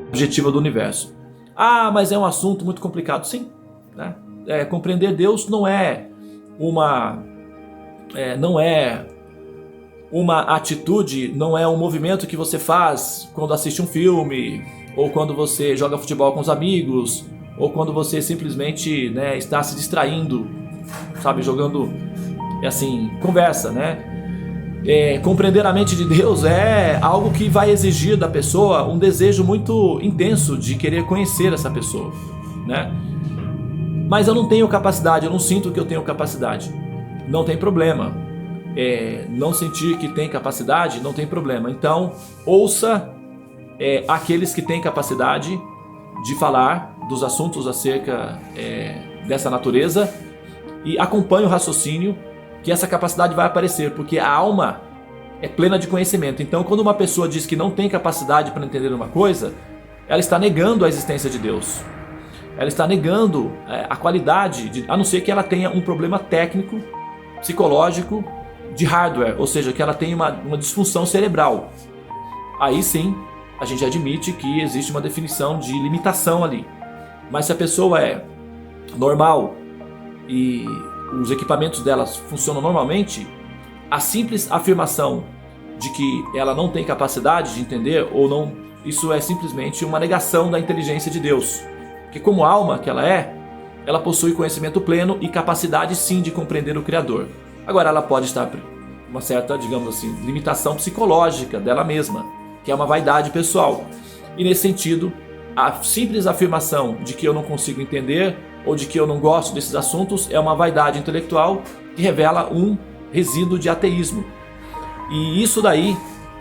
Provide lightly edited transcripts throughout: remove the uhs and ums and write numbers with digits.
objetiva do universo. Ah, mas é um assunto muito complicado. Sim, né? Compreender Deus não é uma atitude, não é um movimento que você faz quando assiste um filme, ou quando você joga futebol com os amigos, ou quando você simplesmente, né, está se distraindo, sabe, jogando, assim, conversa, né? Compreender a mente de Deus é algo que vai exigir da pessoa um desejo muito intenso de querer conhecer essa pessoa, né? Mas eu não tenho capacidade, eu não sinto que eu tenho capacidade. Não tem problema. Não sentir que tem capacidade, não tem problema. Então, ouça aqueles que têm capacidade de falar dos assuntos acerca dessa natureza e acompanhe o raciocínio, que essa capacidade vai aparecer, porque a alma é plena de conhecimento. Então, quando uma pessoa diz que não tem capacidade para entender uma coisa, ela está negando a existência de Deus. Ela está negando a qualidade, a não ser que ela tenha um problema técnico, psicológico, de hardware, ou seja, que ela tenha uma disfunção cerebral. Aí sim, a gente admite que existe uma definição de limitação ali. Mas se a pessoa é normal e os equipamentos delas funcionam normalmente, a simples afirmação de que ela não tem capacidade de entender ou não, isso é simplesmente uma negação da inteligência de Deus. Porque como alma que ela possui conhecimento pleno e capacidade sim de compreender o Criador. Agora ela pode estar com uma certa, digamos assim, limitação psicológica dela mesma, que é uma vaidade pessoal. E nesse sentido, a simples afirmação de que eu não consigo entender ou de que eu não gosto desses assuntos é uma vaidade intelectual que revela um resíduo de ateísmo. E isso daí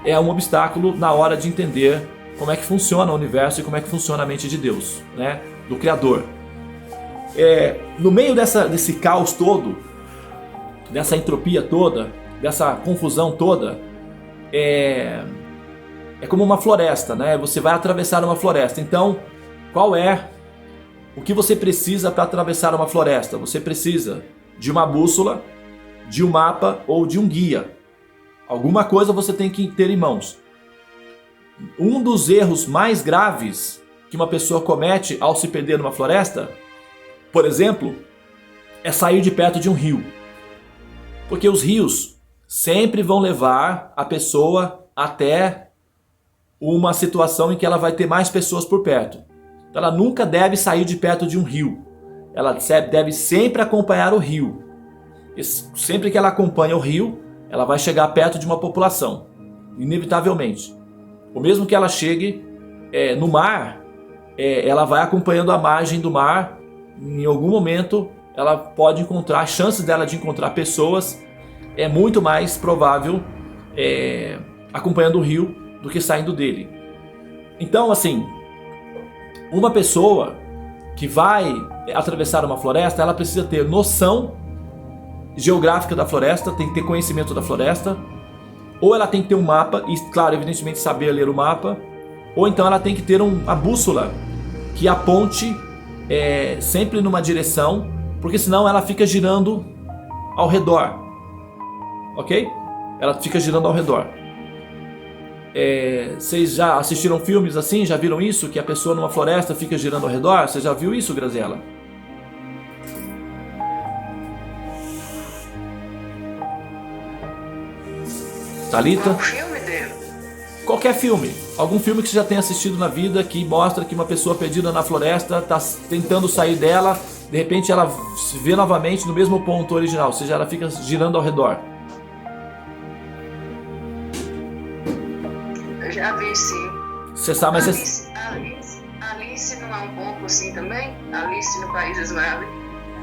é um obstáculo na hora de entender como é que funciona o universo e como é que funciona a mente de Deus, né? Do Criador. No meio desse caos todo, dessa entropia toda, dessa confusão toda, é como uma floresta, né? Você vai atravessar uma floresta. Então, o que você precisa para atravessar uma floresta? Você precisa de uma bússola, de um mapa ou de um guia. Alguma coisa você tem que ter em mãos. Um dos erros mais graves que uma pessoa comete ao se perder numa floresta, por exemplo, é sair de perto de um rio. Porque os rios sempre vão levar a pessoa até uma situação em que ela vai ter mais pessoas por perto. Então ela nunca deve sair de perto de um rio. Ela deve sempre acompanhar o rio. E sempre que ela acompanha o rio, ela vai chegar perto de uma população, inevitavelmente. Ou mesmo que ela chegue no mar, ela vai acompanhando a margem do mar. Em algum momento ela pode encontrar, as chances dela de encontrar pessoas é muito mais provável acompanhando o rio do que saindo dele. Então, assim, uma pessoa que vai atravessar uma floresta, ela precisa ter noção geográfica da floresta, tem que ter conhecimento da floresta, ou ela tem que ter um mapa, e claro, evidentemente saber ler o mapa, ou então ela tem que ter uma bússola que aponte sempre numa direção, porque senão ela fica girando ao redor, ok? Ela fica girando ao redor. Vocês já assistiram filmes assim? Já viram isso? Que a pessoa numa floresta fica girando ao redor? Você já viu isso, Graziela? Thalita? Qual filme dele? Qualquer filme. Algum filme que você já tenha assistido na vida que mostra que uma pessoa perdida na floresta está tentando sair dela, de repente ela se vê novamente no mesmo ponto original, ou seja, ela fica girando ao redor. Eu já vi, sim. Você sabe, mas Alice não é um pouco assim também? Alice no País das Maravilhas.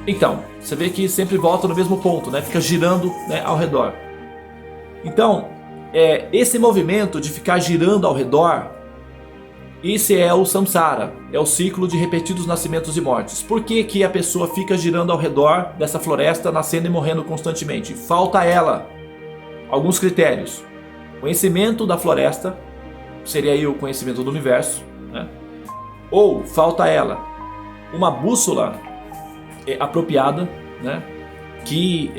Então, você vê que sempre volta no mesmo ponto, né? Fica girando, né, ao redor. Então, esse movimento de ficar girando ao redor, esse é o samsara, é o ciclo de repetidos nascimentos e mortes. Por que que a pessoa fica girando ao redor dessa floresta, nascendo e morrendo constantemente? Falta a ela alguns critérios. Conhecimento da floresta, seria aí o conhecimento do universo, né? Ou falta a ela uma bússola apropriada, né? Que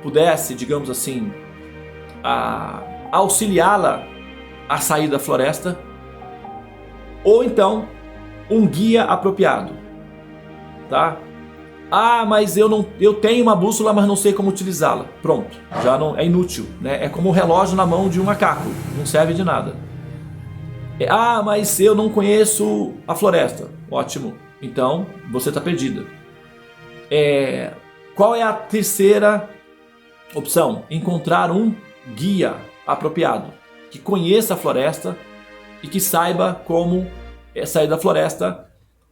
pudesse, digamos assim, auxiliá-la a sair da floresta. Ou então, um guia apropriado, tá? Ah, mas eu tenho uma bússola, mas não sei como utilizá-la. Pronto, já não é inútil, né? É como um relógio na mão de um macaco, não serve de nada. Ah, mas eu não conheço a floresta. Ótimo, então você está perdida. Qual é a terceira opção? Encontrar um guia apropriado, que conheça a floresta e que saiba como sair da floresta,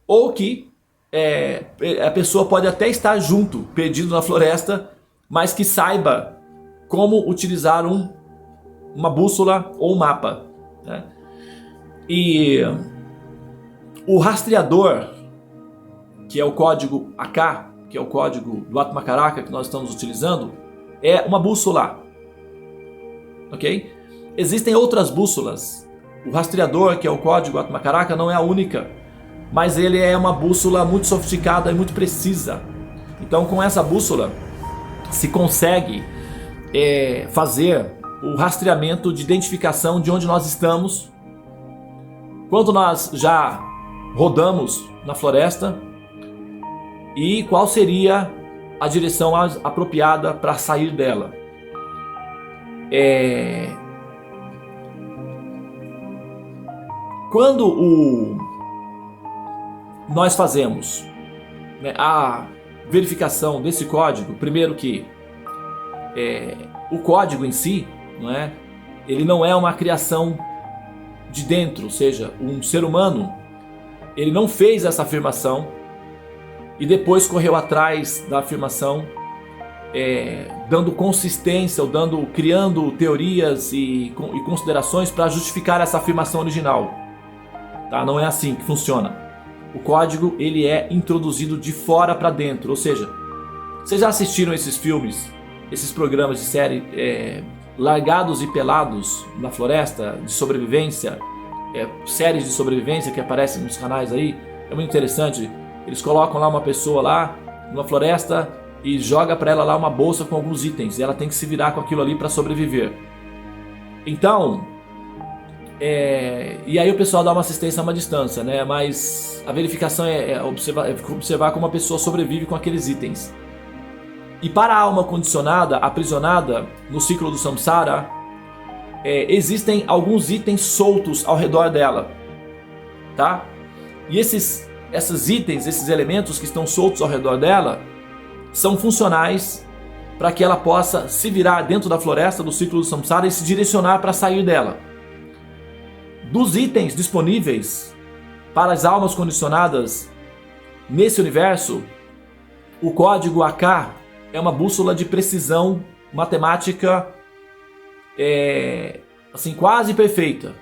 ou que a pessoa pode até estar junto, perdido na floresta, mas que saiba como utilizar uma bússola ou um mapa, né? E o rastreador, que é o código AK, que é o código do Atmacaraka que nós estamos utilizando, é uma bússola, ok? Existem outras bússolas. O rastreador, que é o código Atmacaraka, não é a única, mas ele é uma bússola muito sofisticada e muito precisa. Então, com essa bússola se consegue fazer o rastreamento de identificação de onde nós estamos, quanto nós já rodamos na floresta e qual seria a direção apropriada para sair dela. Quando nós fazemos, né, a verificação desse código, primeiro que o código em si, não é? Ele não é uma criação de dentro, ou seja, um ser humano, ele não fez essa afirmação e depois correu atrás da afirmação, dando consistência, ou criando teorias e considerações para justificar essa afirmação original. Tá? Não é assim que funciona. O código ele é introduzido de fora para dentro, ou seja, vocês já assistiram esses filmes, esses programas de série Largados e Pelados na Floresta, de sobrevivência, séries de sobrevivência que aparecem nos canais aí? É muito interessante. Eles colocam lá uma pessoa lá numa floresta e joga para ela lá uma bolsa com alguns itens, e ela tem que se virar com aquilo ali para sobreviver. Então, e aí o pessoal dá uma assistência a uma distância, né? Mas a verificação é observar como a pessoa sobrevive com aqueles itens. E para a alma condicionada, aprisionada no ciclo do samsara, existem alguns itens soltos ao redor dela, tá? E esses itens, esses elementos que estão soltos ao redor dela, são funcionais para que ela possa se virar dentro da floresta do ciclo do samsara e se direcionar para sair dela. Dos itens disponíveis para as almas condicionadas nesse universo, o código AK é uma bússola de precisão matemática assim, quase perfeita,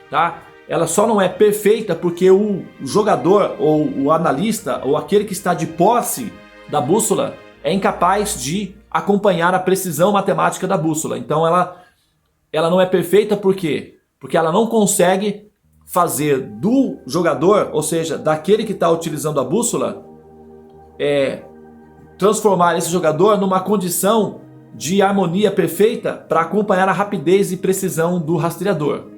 tá? Ela só não é perfeita porque o jogador ou o analista ou aquele que está de posse da bússola é incapaz de acompanhar a precisão matemática da bússola. Então ela não é perfeita por quê? Porque ela não consegue fazer do jogador, ou seja, daquele que está utilizando a bússola, transformar esse jogador numa condição de harmonia perfeita para acompanhar a rapidez e precisão do rastreador.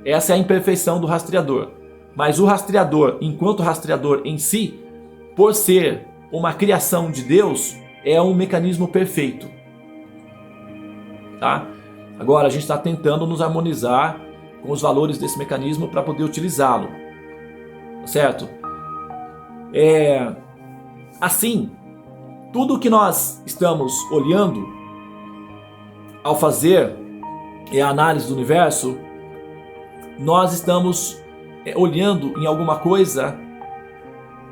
Essa é a imperfeição do rastreador. Mas o rastreador, enquanto rastreador em si, por ser uma criação de Deus, é um mecanismo perfeito. Tá? Agora a gente está tentando nos harmonizar com os valores desse mecanismo para poder utilizá-lo. Certo? Assim, tudo que nós estamos olhando ao fazer a análise do universo, nós estamos olhando em alguma coisa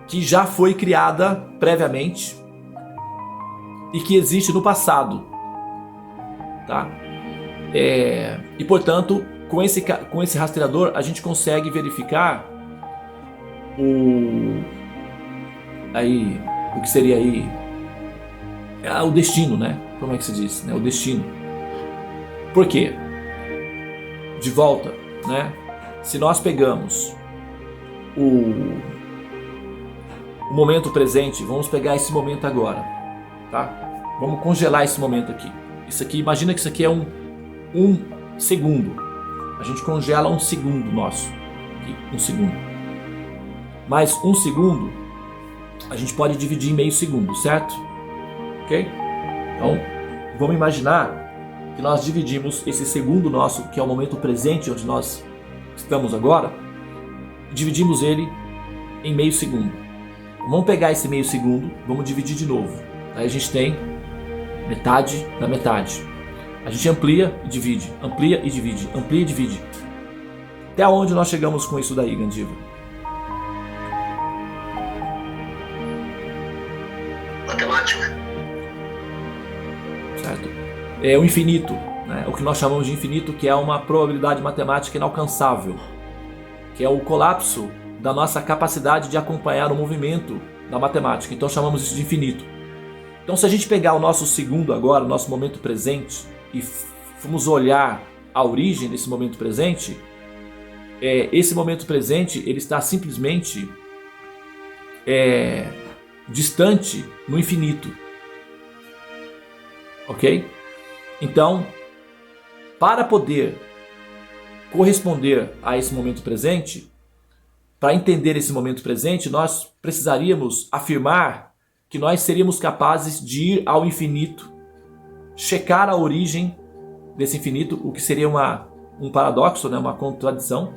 que já foi criada previamente e que existe no passado, tá? E portanto, com esse rastreador a gente consegue verificar o que seria aí o destino, né? Como é que se diz, né? O destino. Por quê? De volta, né? Se nós pegamos o momento presente, vamos pegar esse momento agora, tá? Vamos congelar esse momento aqui. Isso aqui, imagina que isso aqui é um segundo. A gente congela um segundo nosso, aqui, 1 segundo. Mas 1 segundo a gente pode dividir em meio segundo, certo? Ok? Então, vamos imaginar que nós dividimos esse segundo nosso, que é o momento presente onde nós estamos agora, dividimos ele em meio segundo. Vamos pegar esse meio segundo, vamos dividir de novo. Aí a gente tem metade da metade. A gente amplia e divide, amplia e divide, amplia e divide. Até onde nós chegamos com isso daí, Gandiva? Matemática. Certo? É o infinito, né? O que nós chamamos de infinito, que é uma probabilidade matemática inalcançável, que é o colapso da nossa capacidade de acompanhar o movimento da matemática. Então chamamos isso de infinito. Então, se a gente pegar o nosso segundo agora, o nosso momento presente, e formos olhar a origem desse momento presente, esse momento presente ele está simplesmente distante no infinito. Ok? Então, para poder corresponder a esse momento presente, para entender esse momento presente, nós precisaríamos afirmar que nós seríamos capazes de ir ao infinito, checar a origem desse infinito, o que seria um paradoxo, né? Uma contradição,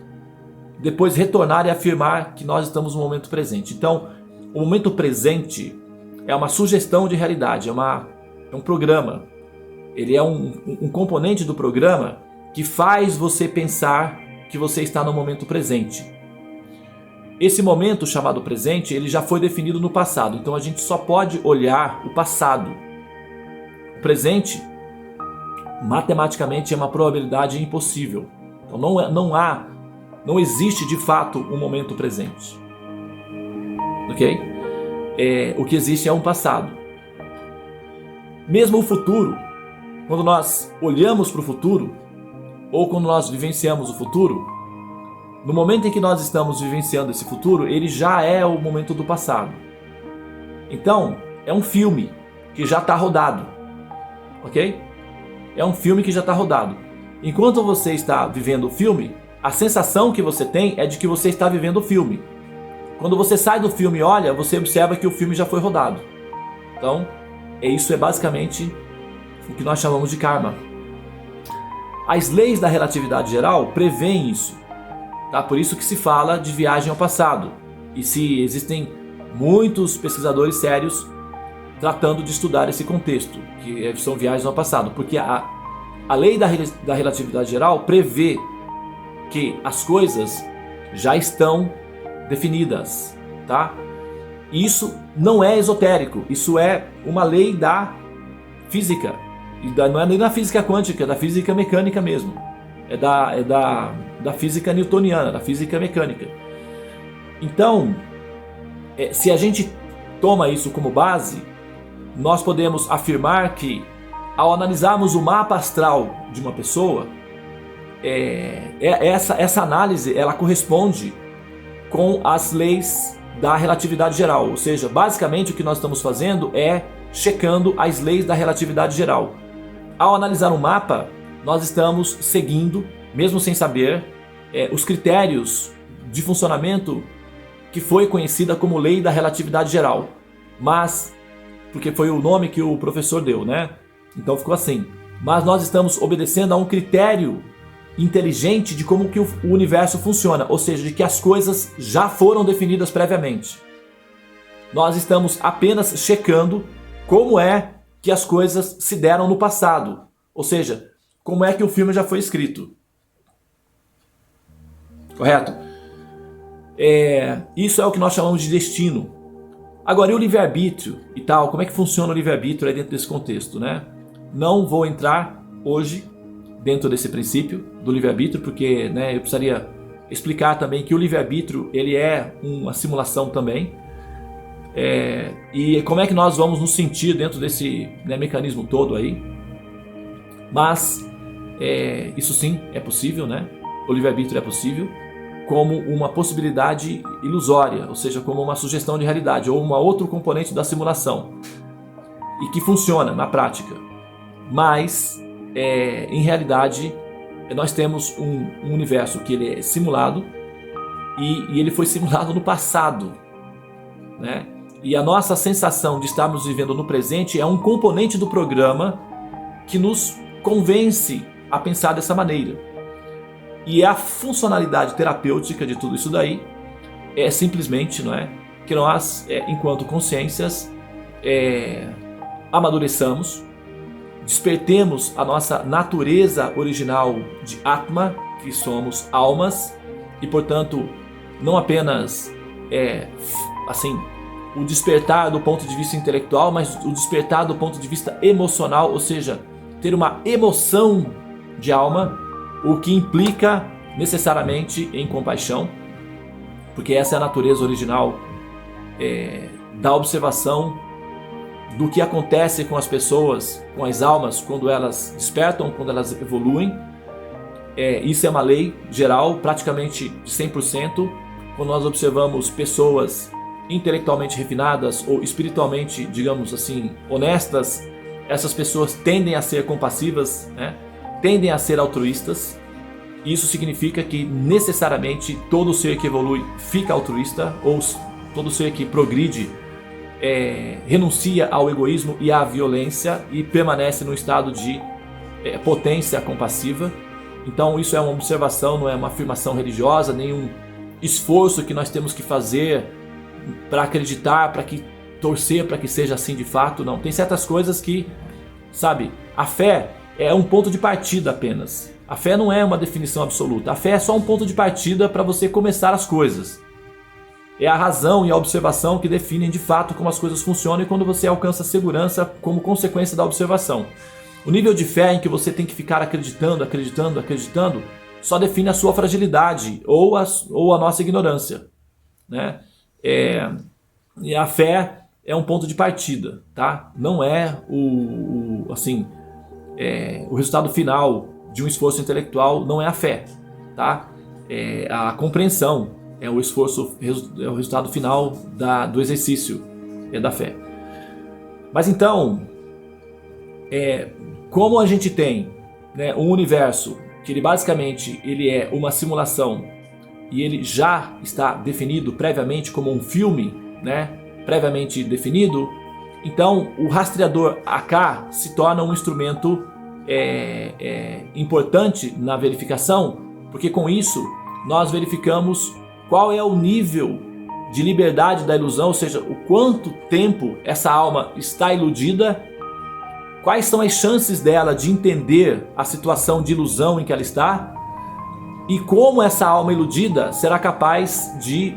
depois retornar e afirmar que nós estamos no momento presente. Então, o momento presente é uma sugestão de realidade, é um programa. Ele é um componente do programa que faz você pensar que você está no momento presente. Esse momento chamado presente, ele já foi definido no passado, então a gente só pode olhar o passado. O presente, matematicamente, é uma probabilidade impossível. Então não existe de fato um momento presente. Ok? O que existe é um passado. Mesmo o futuro, quando nós olhamos para o futuro, ou quando nós vivenciamos o futuro, no momento em que nós estamos vivenciando esse futuro, ele já é o momento do passado. Então, é um filme que já está rodado. Ok? É um filme que já está rodado. Enquanto você está vivendo o filme, a sensação que você tem é de que você está vivendo o filme. Quando você sai do filme e olha, você observa que o filme já foi rodado. Então, isso é basicamente o que nós chamamos de karma. As leis da relatividade geral prevêem isso. Tá? Por isso que se fala de viagem ao passado. E se existem muitos pesquisadores sérios tratando de estudar esse contexto, que são viagens ao passado. Porque a lei da relatividade geral prevê que as coisas já estão definidas. Tá? E isso não é esotérico, isso é uma lei da física. Não é nem da física quântica, é da física mecânica mesmo. É da física newtoniana, da física mecânica. Então, se a gente toma isso como base, nós podemos afirmar que, ao analisarmos o mapa astral de uma pessoa, essa análise ela corresponde com as leis da relatividade geral. Ou seja, basicamente o que nós estamos fazendo é checando as leis da relatividade geral. Ao analisar um mapa, nós estamos seguindo, mesmo sem saber, os critérios de funcionamento que foi conhecida como lei da relatividade geral. Mas, porque foi o nome que o professor deu, né? Então ficou assim. Mas nós estamos obedecendo a um critério inteligente de como que o universo funciona, ou seja, de que as coisas já foram definidas previamente. Nós estamos apenas checando como é que as coisas se deram no passado, ou seja, como é que o filme já foi escrito. Correto? Isso é o que nós chamamos de destino. Agora, e o livre-arbítrio e tal? Como é que funciona o livre-arbítrio aí dentro desse contexto, né? Não vou entrar hoje dentro desse princípio do livre-arbítrio, porque, né, eu precisaria explicar também que o livre-arbítrio ele é uma simulação também. E como é que nós vamos nos sentir dentro desse, né, mecanismo todo aí. Mas isso sim é possível, né? O livre-arbítrio é possível como uma possibilidade ilusória, ou seja, como uma sugestão de realidade ou um outro componente da simulação e que funciona na prática. Mas em realidade nós temos um universo que ele é simulado e ele foi simulado no passado, né? E a nossa sensação de estarmos vivendo no presente é um componente do programa que nos convence a pensar dessa maneira. E a funcionalidade terapêutica de tudo isso daí é simplesmente, não é, que nós, enquanto consciências, amadureçamos, despertemos a nossa natureza original de Atma, que somos almas, e portanto não apenas assim, o despertar do ponto de vista intelectual, mas o despertar do ponto de vista emocional, ou seja, ter uma emoção de alma, o que implica necessariamente em compaixão, porque essa é a natureza original da observação do que acontece com as pessoas, com as almas, quando elas despertam, quando elas evoluem. Isso é uma lei geral, praticamente de 100%. Quando nós observamos pessoas intelectualmente refinadas ou espiritualmente, digamos assim, honestas, essas pessoas tendem a ser compassivas, né? Tendem a ser altruístas. Isso significa que necessariamente todo ser que evolui fica altruísta, ou todo ser que progride renuncia ao egoísmo e à violência e permanece no estado de potência compassiva. Então isso é uma observação, não é uma afirmação religiosa, nenhum esforço que nós temos que fazer para acreditar, para que torcer para que seja assim de fato. Não, tem certas coisas que, sabe, a fé é um ponto de partida apenas. A fé não é uma definição absoluta. A fé é só um ponto de partida para você começar as coisas. É a razão e a observação que definem de fato como as coisas funcionam e quando você alcança segurança como consequência da observação. O nível de fé em que você tem que ficar acreditando, só define a sua fragilidade ou a nossa ignorância, né? E a fé é um ponto de partida, tá? Não é o resultado final de um esforço intelectual, não é a fé, tá? A compreensão é o esforço, é o resultado final do exercício da fé. Mas então, como a gente tem, né, um universo que ele basicamente é uma simulação e ele já está definido previamente como um filme, né, previamente definido, então o rastreador AK se torna um instrumento importante na verificação, porque com isso nós verificamos qual é o nível de liberdade da ilusão, ou seja, o quanto tempo essa alma está iludida, quais são as chances dela de entender a situação de ilusão em que ela está e como essa alma iludida será capaz de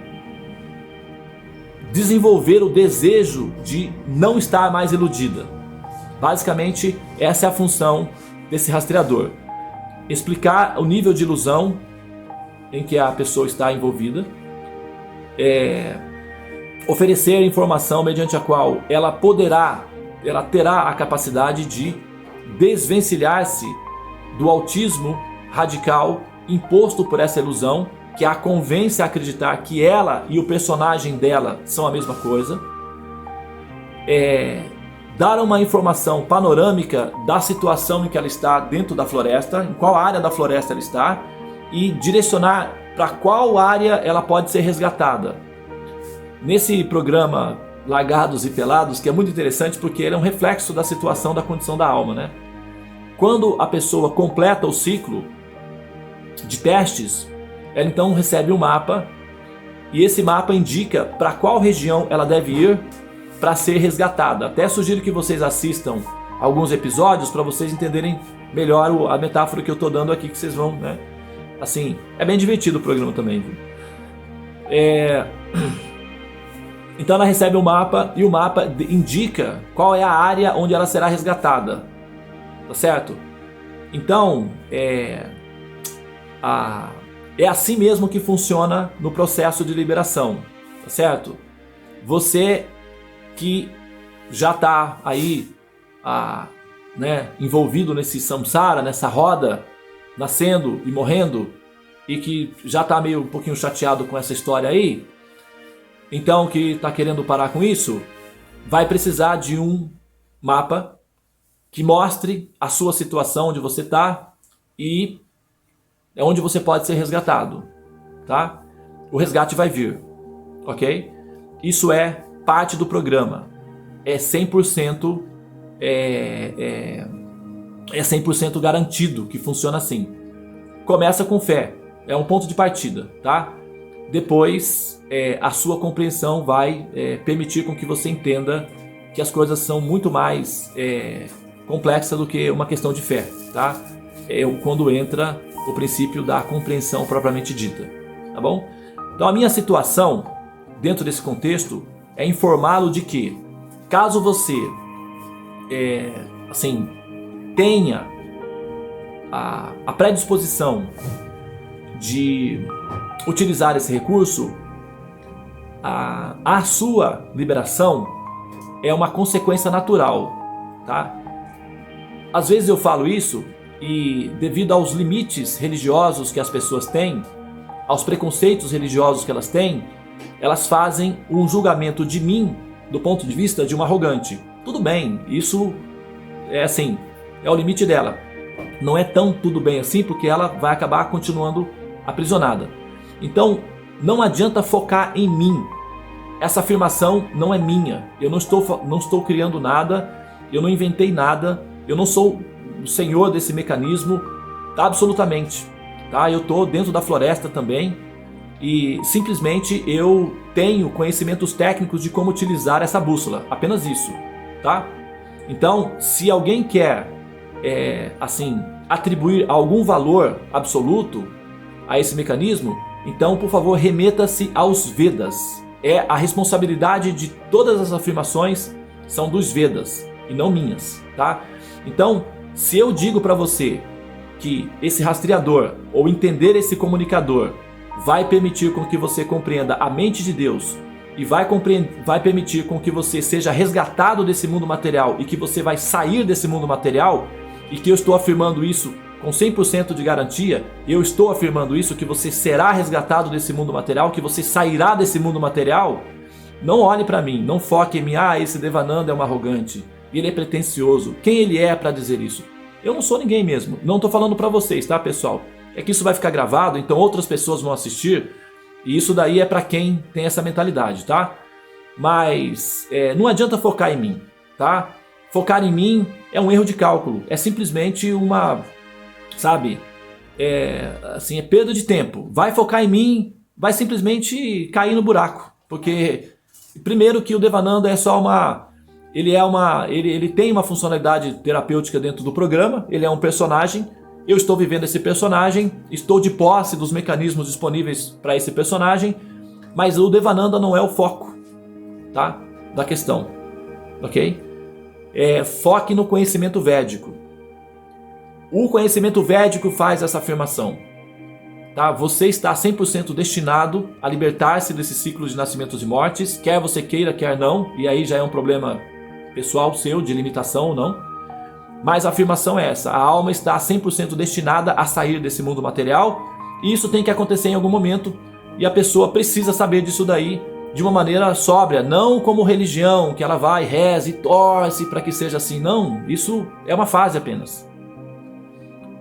desenvolver o desejo de não estar mais iludida. Basicamente, essa é a função desse rastreador: explicar o nível de ilusão em que a pessoa está envolvida, oferecer informação mediante a qual ela terá a capacidade de desvencilhar-se do autismo radical imposto por essa ilusão, que a convence a acreditar que ela e o personagem dela são a mesma coisa, dar uma informação panorâmica da situação em que ela está dentro da floresta, em qual área da floresta ela está, e direcionar para qual área ela pode ser resgatada. Nesse programa Largados e Pelados, que é muito interessante porque ele é um reflexo da situação, da condição da alma, né? Quando a pessoa completa o ciclo de testes, ela então recebe um mapa, e esse mapa indica para qual região ela deve ir para ser resgatada. Até sugiro que vocês assistam alguns episódios para vocês entenderem melhor a metáfora que eu estou dando aqui, que vocês vão, né? Assim, é bem divertido o programa também, viu? Então ela recebe um mapa e o mapa indica qual é a área onde ela será resgatada, tá certo? Então, é assim mesmo que funciona no processo de liberação, tá certo? Você que já está aí né, envolvido nesse samsara, nessa roda, nascendo e morrendo, e que já está meio um pouquinho chateado com essa história aí, então que está querendo parar com isso, vai precisar de um mapa que mostre a sua situação, onde você está e onde você pode ser resgatado, tá? o resgate vai vir, ok? Isso é parte do programa, é 100%, é 100% garantido que funciona assim. Começa com fé, é um ponto de partida, tá? Depois, a sua compreensão vai permitir com que você entenda que as coisas são muito mais complexas do que uma questão de fé, tá? Quando entra o princípio da compreensão propriamente dita, tá bom? Então a minha situação, dentro desse contexto, é informá-lo de que, caso você tenha a predisposição de utilizar esse recurso, a sua liberação é uma consequência natural, tá? Às vezes eu falo isso e, devido aos limites religiosos que as pessoas têm, aos preconceitos religiosos que elas têm, elas fazem um julgamento de mim do ponto de vista de um arrogante. Tudo bem, isso é o limite dela. Não é tão tudo bem assim, porque ela vai acabar continuando aprisionada. Então, não adianta focar em mim. Essa afirmação não é minha. Eu não estou criando nada, eu não inventei nada, eu não sou o senhor desse mecanismo, absolutamente. Tá? Eu estou dentro da floresta também e simplesmente eu tenho conhecimentos técnicos de como utilizar essa bússola. Apenas isso. Tá? Então, se alguém quer atribuir algum valor absoluto a esse mecanismo, então, por favor, remeta-se aos Vedas. A responsabilidade de todas as afirmações são dos Vedas e não minhas, tá? Então, se eu digo para você que esse rastreador ou entender esse comunicador vai permitir com que você compreenda a mente de Deus e vai permitir com que você seja resgatado desse mundo material e que você vai sair desse mundo material, e que eu estou afirmando isso com 100% de garantia, eu estou afirmando isso, que você será resgatado desse mundo material, que você sairá desse mundo material, não olhe para mim, não foque em mim, esse Devananda é um arrogante, ele é pretensioso, quem ele é para dizer isso? Eu não sou ninguém mesmo, não estou falando para vocês, tá, pessoal? É que isso vai ficar gravado, então outras pessoas vão assistir, e isso daí é para quem tem essa mentalidade, tá? Mas não adianta focar em mim, tá? Focar em mim é um erro de cálculo, é simplesmente é perda de tempo. Vai focar em mim, vai simplesmente cair no buraco, porque primeiro que o Devananda é só ele tem uma funcionalidade terapêutica dentro do programa, ele é um personagem, eu estou vivendo esse personagem, estou de posse dos mecanismos disponíveis para esse personagem, mas o Devananda não é o foco, tá, da questão, ok? Foque no conhecimento védico. O conhecimento védico faz essa afirmação, tá? Você está 100% destinado a libertar-se desse ciclo de nascimentos e mortes, quer você queira, quer não, e aí já é um problema pessoal seu, de limitação ou não. Mas a afirmação é essa: a alma está 100% destinada a sair desse mundo material, e isso tem que acontecer em algum momento, e a pessoa precisa saber disso daí de uma maneira sóbria, não como religião, que ela vai, reza e torce para que seja assim. Não, isso é uma fase apenas.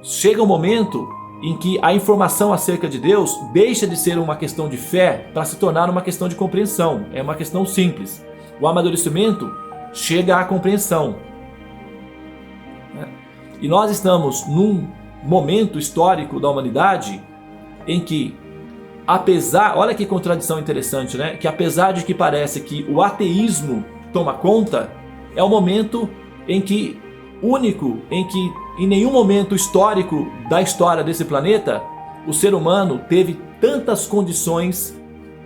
Chega um momento em que a informação acerca de Deus deixa de ser uma questão de fé para se tornar uma questão de compreensão. É uma questão simples. O amadurecimento chega à compreensão. E nós estamos num momento histórico da humanidade em que, olha que contradição interessante, né? Que apesar de que parece que o ateísmo toma conta, é o momento único em que em nenhum momento histórico da história desse planeta o ser humano teve tantas condições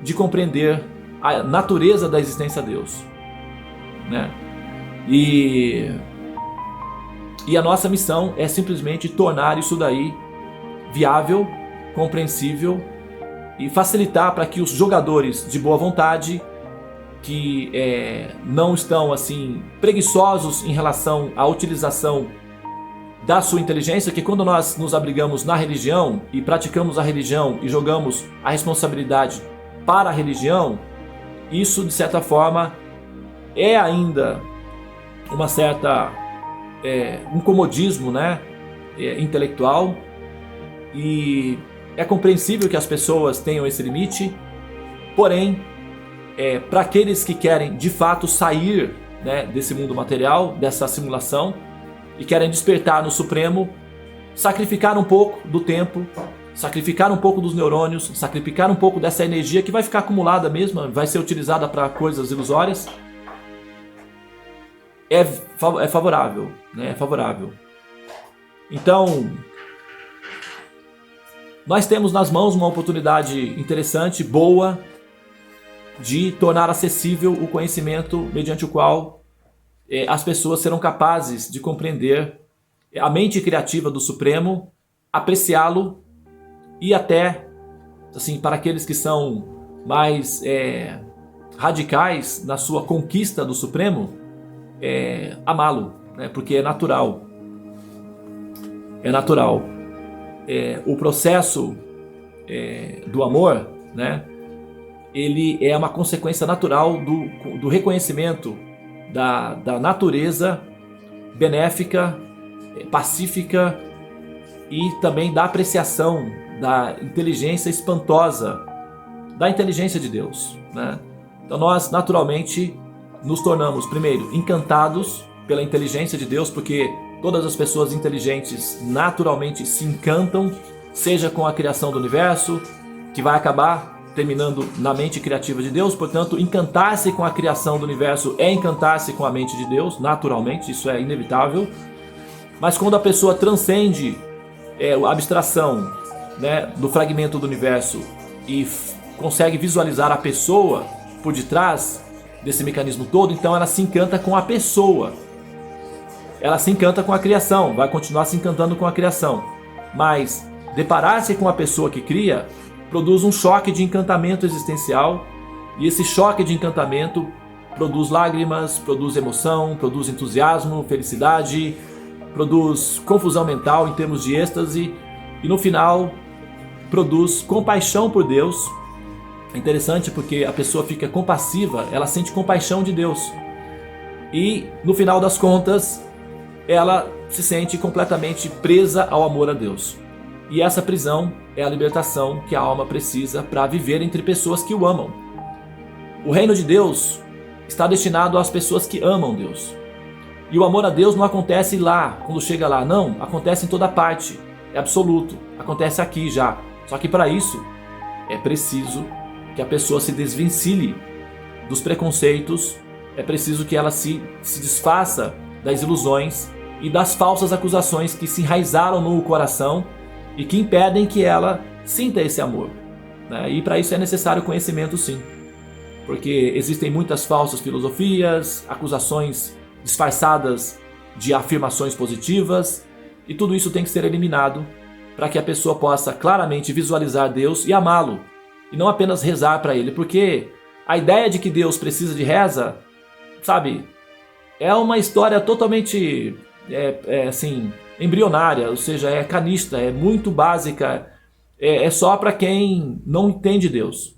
de compreender a natureza da existência de Deus, né? E a nossa missão é simplesmente tornar isso daí viável, compreensível e facilitar para que os jogadores de boa vontade, que não estão preguiçosos em relação à utilização da sua inteligência, que quando nós nos abrigamos na religião e praticamos a religião e jogamos a responsabilidade para a religião, isso de certa forma é ainda um comodismo, né, intelectual, e é compreensível que as pessoas tenham esse limite, Porém, para aqueles que querem de fato sair, né, desse mundo material, dessa simulação, e querem despertar no Supremo, sacrificar um pouco do tempo, sacrificar um pouco dos neurônios, sacrificar um pouco dessa energia que vai ficar acumulada mesmo, vai ser utilizada para coisas ilusórias, é favorável, né? É favorável. Então, nós temos nas mãos uma oportunidade interessante, boa, de tornar acessível o conhecimento mediante o qual as pessoas serão capazes de compreender a mente criativa do Supremo, apreciá-lo e até, assim, para aqueles que são mais radicais na sua conquista do Supremo, amá-lo, né? Porque é natural. É natural. O processo do amor, né? Ele é uma consequência natural do reconhecimento da natureza benéfica, pacífica e também da apreciação da inteligência espantosa, da inteligência de Deus, né? Então nós naturalmente nos tornamos, primeiro, encantados pela inteligência de Deus, porque todas as pessoas inteligentes naturalmente se encantam, seja com a criação do universo, que vai acabar terminando na mente criativa de Deus. Portanto, encantar-se com a criação do universo é encantar-se com a mente de Deus, naturalmente, isso é inevitável. Mas quando a pessoa transcende a abstração, né, do fragmento do universo e consegue visualizar a pessoa por detrás desse mecanismo todo, então ela se encanta com a pessoa. Ela se encanta com a criação, vai continuar se encantando com a criação. Mas deparar-se com a pessoa que cria produz um choque de encantamento existencial, e esse choque de encantamento produz lágrimas, produz emoção, produz entusiasmo, felicidade, produz confusão mental em termos de êxtase, e no final produz compaixão por Deus. É interessante porque a pessoa fica compassiva, ela sente compaixão de Deus, e no final das contas ela se sente completamente presa ao amor a Deus. E essa prisão é a libertação que a alma precisa para viver entre pessoas que o amam. O reino de Deus está destinado às pessoas que amam Deus. E o amor a Deus não acontece lá, quando chega lá, não, acontece em toda parte, é absoluto, acontece aqui já. Só que para isso é preciso que a pessoa se desvencilhe dos preconceitos, é preciso que ela se desfaça das ilusões e das falsas acusações que se enraizaram no coração e que impedem que ela sinta esse amor, né? E para isso é necessário conhecimento, sim, porque existem muitas falsas filosofias, acusações disfarçadas de afirmações positivas, e tudo isso tem que ser eliminado para que a pessoa possa claramente visualizar Deus e amá-lo, e não apenas rezar para Ele, porque a ideia de que Deus precisa de reza, sabe, é uma história totalmente assim, embrionária, ou seja, é canista, é muito básica, é só para quem não entende Deus.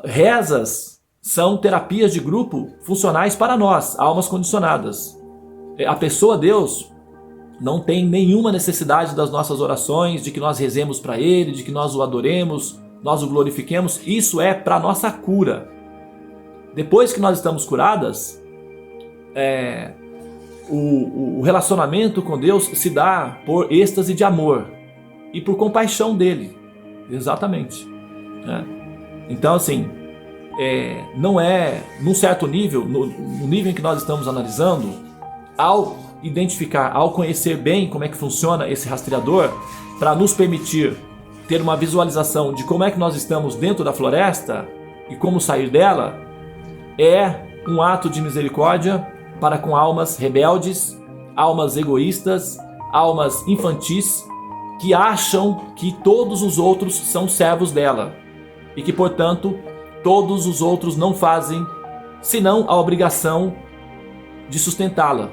Rezas são terapias de grupo funcionais para nós, almas condicionadas. A pessoa Deus não tem nenhuma necessidade das nossas orações, de que nós rezemos para Ele, de que nós o adoremos, nós o glorifiquemos. Isso é para nossa cura. Depois que nós estamos curadas, o relacionamento com Deus se dá por êxtase de amor e por compaixão dele, exatamente, né? Então, assim, não é num certo nível, no nível em que nós estamos analisando, ao identificar, ao conhecer bem como é que funciona esse rastreador, para nos permitir ter uma visualização de como é que nós estamos dentro da floresta e como sair dela, é um ato de misericórdia para com almas rebeldes, almas egoístas, almas infantis, que acham que todos os outros são servos dela e que, portanto, todos os outros não fazem senão a obrigação de sustentá-la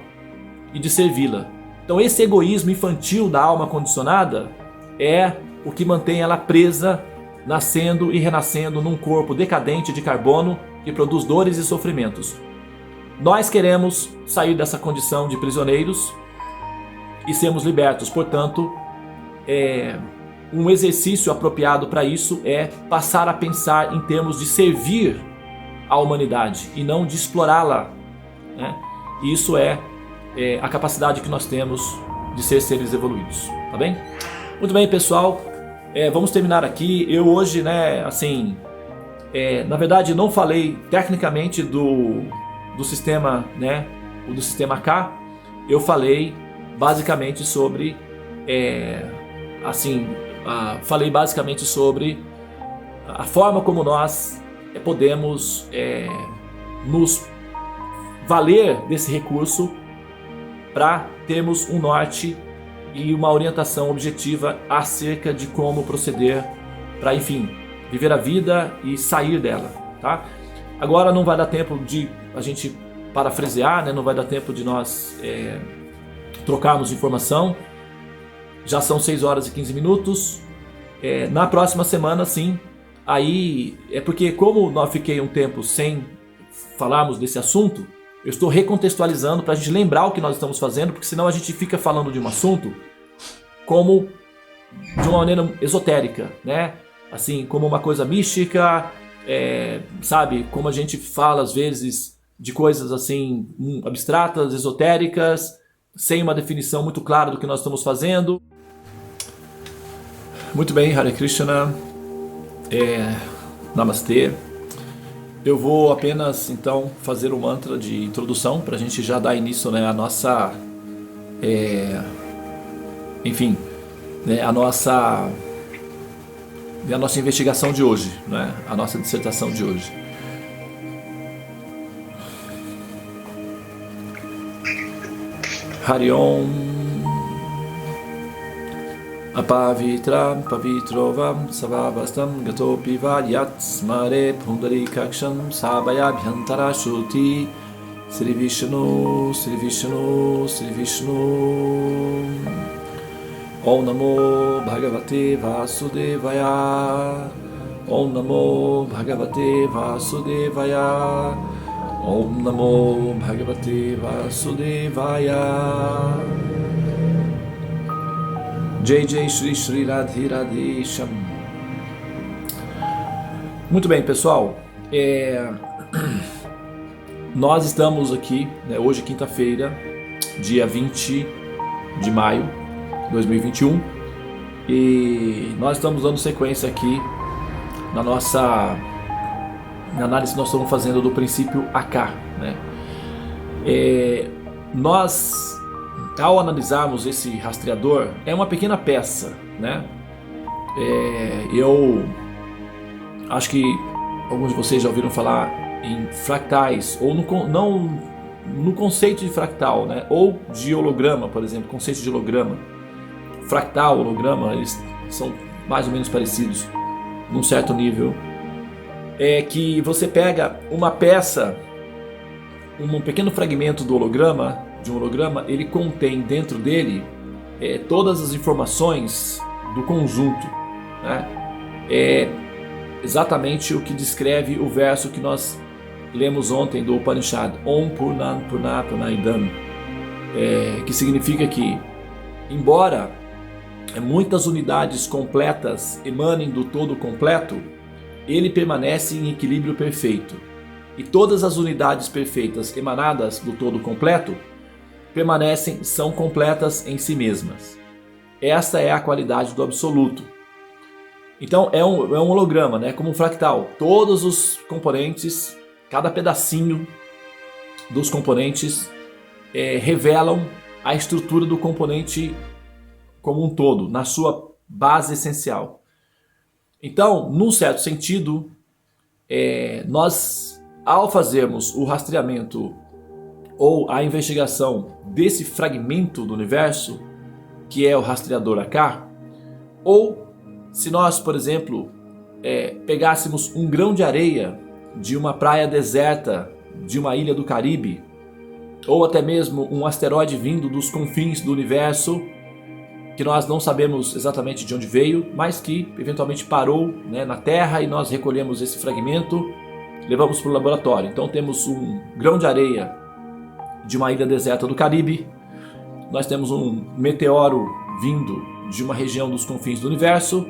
e de servi-la. Então esse egoísmo infantil da alma condicionada é o que mantém ela presa, nascendo e renascendo num corpo decadente de carbono que produz dores e sofrimentos. Nós queremos sair dessa condição de prisioneiros e sermos libertos. Portanto, um exercício apropriado para isso é passar a pensar em termos de servir a humanidade e não de explorá-la, né? E isso é a capacidade que nós temos de ser seres evoluídos, tá bem? Muito bem, pessoal, vamos terminar aqui. Eu hoje, né, assim, na verdade não falei tecnicamente do sistema, né, do sistema K. Eu falei basicamente sobre, falei basicamente sobre a forma como nós podemos nos valer desse recurso para termos um norte e uma orientação objetiva acerca de como proceder para, enfim, viver a vida e sair dela, tá? Agora não vai dar tempo de a gente parafrasear, né? Não vai dar tempo de nós trocarmos informação. Já são 6 horas e 15 minutos. Na próxima semana, sim. Aí é porque como nós fiquei um tempo sem falarmos desse assunto, eu estou recontextualizando para a gente lembrar o que nós estamos fazendo, porque senão a gente fica falando de um assunto como de uma maneira esotérica, né? Assim, como uma coisa mística, sabe? Como a gente fala às vezes de coisas assim abstratas, esotéricas, sem uma definição muito clara do que nós estamos fazendo. Muito bem, Hare Krishna, Namastê. Eu vou apenas então fazer o mantra de introdução para a gente já dar início, né, à nossa, enfim, né, a nossa investigação de hoje, né, a nossa dissertação de hoje. Hari Om. Apavitram pavitrovam savavastam gatopi varyat smare pundarikaksham sabayabhyantara shuti Sri Vishnu, Sri Vishnu, Sri Vishnu. Om Namo Bhagavate Vasudevaya. Om Namo Bhagavate Vasudevaya. Om Namo Bhagavate Vasudevaya. Jai Jai Shri Shri Radhe Radhe Sham. Muito bem, pessoal. Nós estamos aqui, né, hoje quinta-feira, dia 20 de maio de 2021, e nós estamos dando sequência aqui na análise que nós estamos fazendo do princípio AK, né? Nós, ao analisarmos esse rastreador, é uma pequena peça, né? Eu acho que alguns de vocês já ouviram falar em fractais, ou no conceito de fractal, né? Ou de holograma, por exemplo, conceito de holograma. Fractal, holograma, eles são mais ou menos parecidos num certo nível. É que você pega uma peça, um pequeno fragmento do holograma, de um holograma, ele contém dentro dele todas as informações do conjunto, né? É exatamente o que descreve o verso que nós lemos ontem do Upanishad, Om Purnan Purna Purnamidam, que significa que, embora muitas unidades completas emanem do todo completo, ele permanece em equilíbrio perfeito. E todas as unidades perfeitas emanadas do todo completo são completas em si mesmas. Essa é a qualidade do absoluto. Então é um holograma, né? Como um fractal. Todos os componentes, cada pedacinho dos componentes revelam a estrutura do componente como um todo, na sua base essencial. Então, num certo sentido, nós, ao fazermos o rastreamento ou a investigação desse fragmento do universo, que é o rastreador AK, ou se nós, por exemplo, pegássemos um grão de areia de uma praia deserta de uma ilha do Caribe, ou até mesmo um asteroide vindo dos confins do universo, que nós não sabemos exatamente de onde veio, mas que eventualmente parou, né, na Terra, e nós recolhemos esse fragmento, levamos para o laboratório. Então temos um grão de areia de uma ilha deserta do Caribe, nós temos um meteoro vindo de uma região dos confins do universo.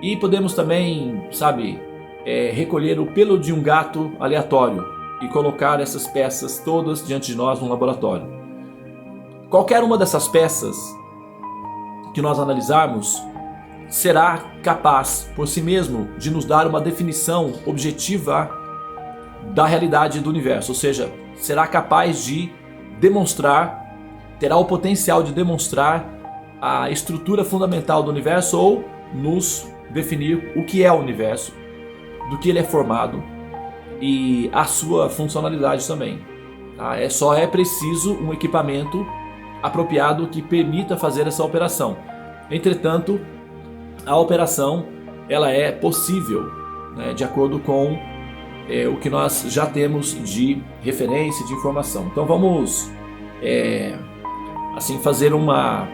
E podemos também, recolher o pelo de um gato aleatório e colocar essas peças todas diante de nós no laboratório. Qualquer uma dessas peças que nós analisarmos será capaz por si mesmo de nos dar uma definição objetiva da realidade do universo, ou seja, será capaz de demonstrar, terá o potencial de demonstrar a estrutura fundamental do universo ou nos definir o que é o universo, do que ele é formado e a sua funcionalidade também. Tá? Só é preciso um equipamento apropriado que permita fazer essa operação. Entretanto, a operação ela é possível, né, de acordo com o que nós já temos de referência, de informação. Então vamos fazer uma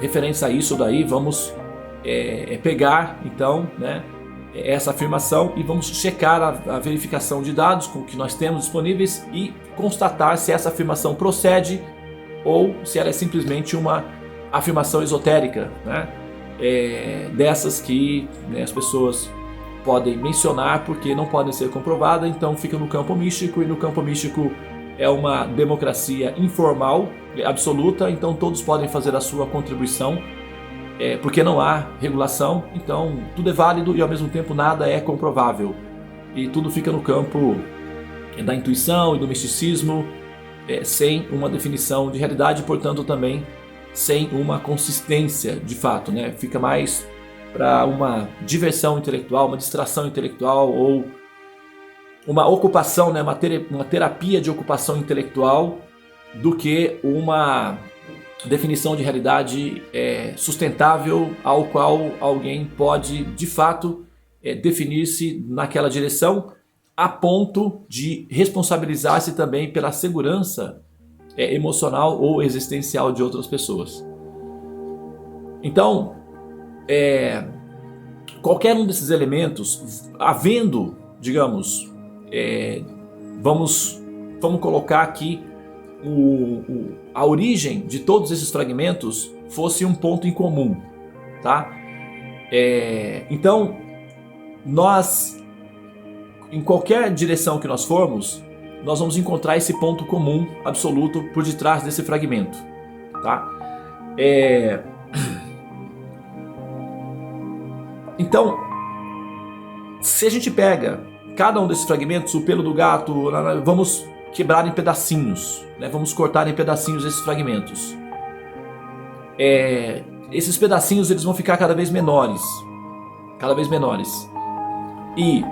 referência a isso daí. Vamos pegar então, né, essa afirmação e vamos checar a verificação de dados com que nós temos disponíveis e constatar se essa afirmação procede ou se ela é simplesmente uma afirmação esotérica, né? Dessas que, né, as pessoas podem mencionar porque não podem ser comprovadas, então fica no campo místico, e no campo místico é uma democracia informal, absoluta, então todos podem fazer a sua contribuição, porque não há regulação, então tudo é válido e ao mesmo tempo nada é comprovável, e tudo fica no campo da intuição e do misticismo, sem uma definição de realidade, portanto também sem uma consistência de fato, né? Fica mais para uma diversão intelectual, uma distração intelectual ou uma ocupação, né? Uma terapia de ocupação intelectual do que uma definição de realidade sustentável ao qual alguém pode de fato definir-se naquela direção a ponto de responsabilizar-se também pela segurança emocional ou existencial de outras pessoas. Então, qualquer um desses elementos, havendo, digamos, vamos colocar aqui a origem de todos esses fragmentos fosse um ponto em comum, tá? Então, nós, em qualquer direção que nós formos, nós vamos encontrar esse ponto comum absoluto por detrás desse fragmento, tá? Então, se a gente pega cada um desses fragmentos, o pelo do gato, vamos quebrar em pedacinhos, né? Vamos cortar em pedacinhos esses fragmentos. Esses pedacinhos eles vão ficar cada vez menores, e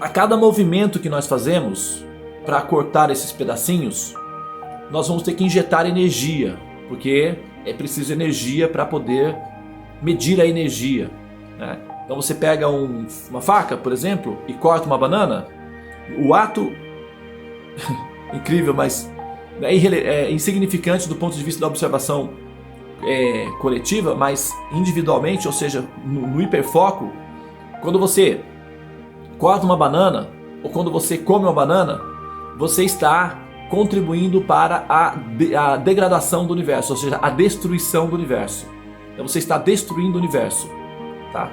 a cada movimento que nós fazemos para cortar esses pedacinhos, nós vamos ter que injetar energia, porque é preciso energia para poder medir a energia, né? Então você pega uma faca, por exemplo, e corta uma banana, o ato incrível, mas é insignificante do ponto de vista da observação coletiva, mas individualmente, ou seja, no hiperfoco, quando você corta uma banana ou quando você come uma banana, você está contribuindo para a degradação do universo, ou seja, a destruição do universo. Então você está destruindo o universo, tá?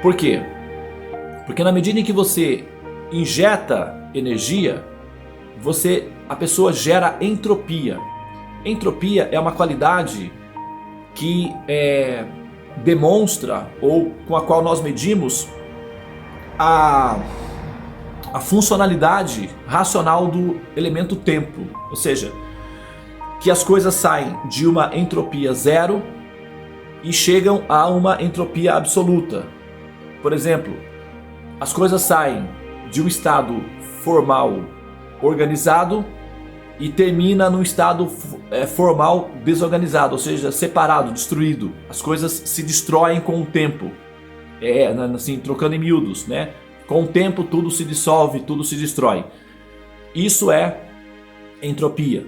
Por quê? Porque na medida em que você injeta energia, a pessoa gera entropia. Entropia é uma qualidade que demonstra, ou com a qual nós medimos a funcionalidade racional do elemento tempo, ou seja, que as coisas saem de uma entropia zero e chegam a uma entropia absoluta. Por exemplo, as coisas saem de um estado formal organizado e termina num estado formal desorganizado, ou seja, separado, destruído. As coisas se destroem com o tempo, assim, trocando em miúdos, né? Com o tempo tudo se dissolve, tudo se destrói. Isso é entropia,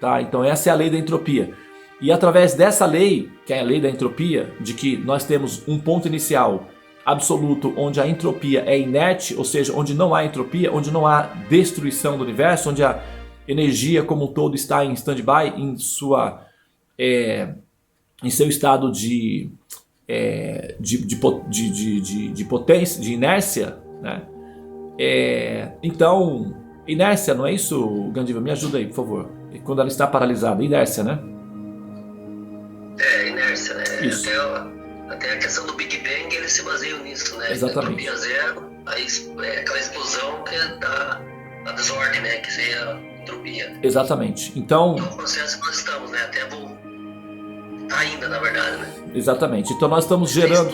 tá? Então essa é a lei da entropia. E através dessa lei, que é a lei da entropia, de que nós temos um ponto inicial absoluto onde a entropia é inerte, ou seja, onde não há entropia, onde não há destruição do universo, onde energia como um todo está em stand-by, em seu estado de potência, de inércia, né? Então, inércia, não é isso, Gandiva? Me ajuda aí, por favor. Quando ela está paralisada, inércia, né? Inércia, né? Isso. Até a questão do Big Bang, eles se baseiam nisso, né? Exatamente. Entropia zero, aquela explosão que é da desordem, né? Que seria a entropia. Exatamente. Então, é o processo que nós estamos, né? Até ainda, na verdade, né? Exatamente. Então nós estamos gerando...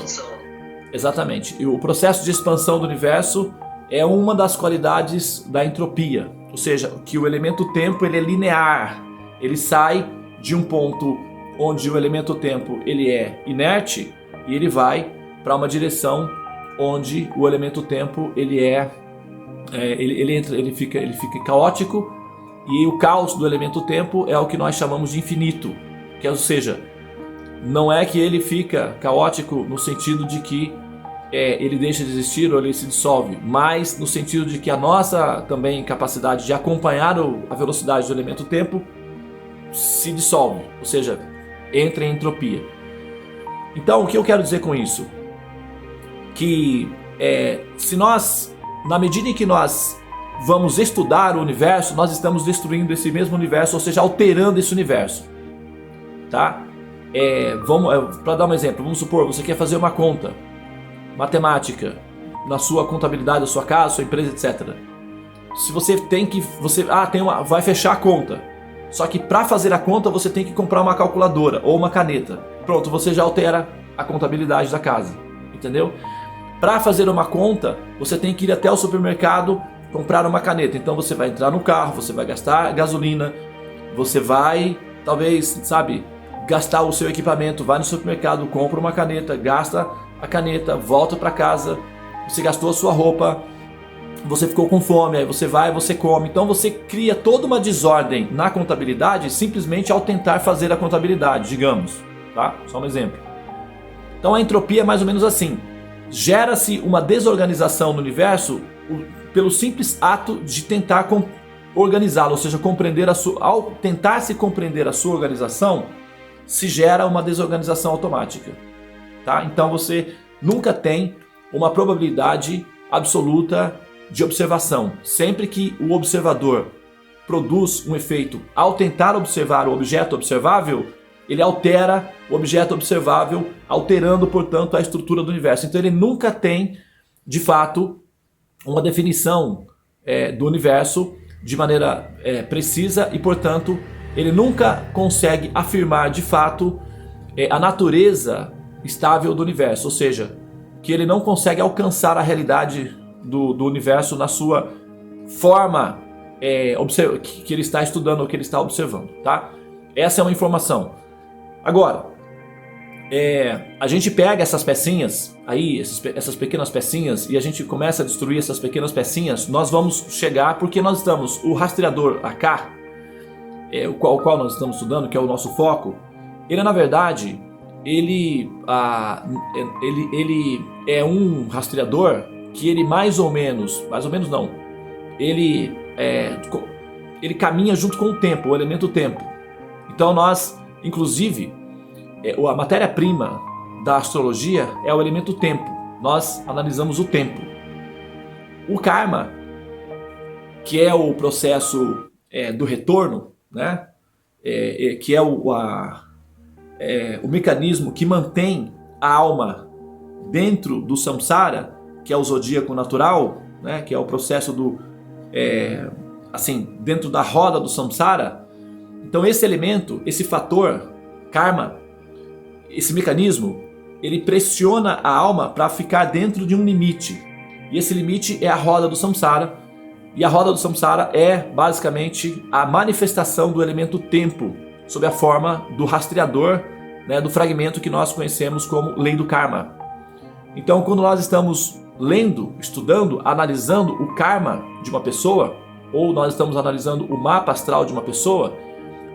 Exatamente. E o processo de expansão do universo é uma das qualidades da entropia. Ou seja, que o elemento tempo ele é linear. Ele sai de um ponto onde o elemento tempo ele é inerte e ele vai para uma direção onde o elemento tempo ele fica caótico, e o caos do elemento tempo é o que nós chamamos de infinito. Que ou seja, não é que ele fica caótico no sentido de que ele deixa de existir ou ele se dissolve, mas no sentido de que a nossa também capacidade de acompanhar a velocidade do elemento tempo se dissolve, ou seja, entra em entropia. Então, o que eu quero dizer com isso? Que se nós, na medida em que nós vamos estudar o universo, nós estamos destruindo esse mesmo universo, ou seja, alterando esse universo, tá? Para dar um exemplo, vamos supor, você quer fazer uma conta matemática na sua contabilidade da sua casa, sua empresa, etc. Se você vai fechar a conta, só que para fazer a conta você tem que comprar uma calculadora ou uma caneta. Pronto, você já altera a contabilidade da casa, entendeu? Para fazer uma conta, você tem que ir até o supermercado comprar uma caneta. Então você vai entrar no carro, você vai gastar gasolina, você vai, talvez, gastar o seu equipamento, vai no supermercado, compra uma caneta, gasta a caneta, volta para casa, você gastou a sua roupa, você ficou com fome, aí você vai, você come. Então você cria toda uma desordem na contabilidade simplesmente ao tentar fazer a contabilidade, digamos, tá? Só um exemplo. Então a entropia é mais ou menos assim. Gera-se uma desorganização no universo pelo simples ato de tentar organizá-lo, ou seja, ao tentar se compreender a sua organização, se gera uma desorganização automática, tá? Então você nunca tem uma probabilidade absoluta de observação. Sempre que o observador produz um efeito ao tentar observar o objeto observável, ele altera o objeto observável, alterando, portanto, a estrutura do universo. Então ele nunca tem, de fato, uma definição do universo de maneira precisa e, portanto, ele nunca consegue afirmar de fato a natureza estável do universo, ou seja, que ele não consegue alcançar a realidade do universo na sua forma que ele está estudando ou que ele está observando, tá? Essa é uma informação. Agora, a gente pega essas pecinhas aí, essas pequenas pecinhas, e a gente começa a destruir essas pequenas pecinhas. Nós vamos chegar, porque nós estamos, o rastreador AK, o qual nós estamos estudando, que é o nosso foco, ele na verdade, ele é um rastreador que ele mais ou menos não, ele caminha junto com o tempo, o elemento tempo. Então nós, inclusive, a matéria-prima da astrologia é o elemento tempo. Nós analisamos o tempo. O karma, que é o processo do retorno, né? Que é o mecanismo que mantém a alma dentro do samsara, que é o zodíaco natural, né? Que é o processo dentro da roda do samsara. Então esse elemento, esse fator, karma, esse mecanismo, ele pressiona a alma para ficar dentro de um limite. E esse limite é a roda do samsara. E a roda do samsara é basicamente a manifestação do elemento tempo, sob a forma do rastreador, né, do fragmento que nós conhecemos como lei do karma. Então, quando nós estamos lendo, estudando, analisando o karma de uma pessoa, ou nós estamos analisando o mapa astral de uma pessoa,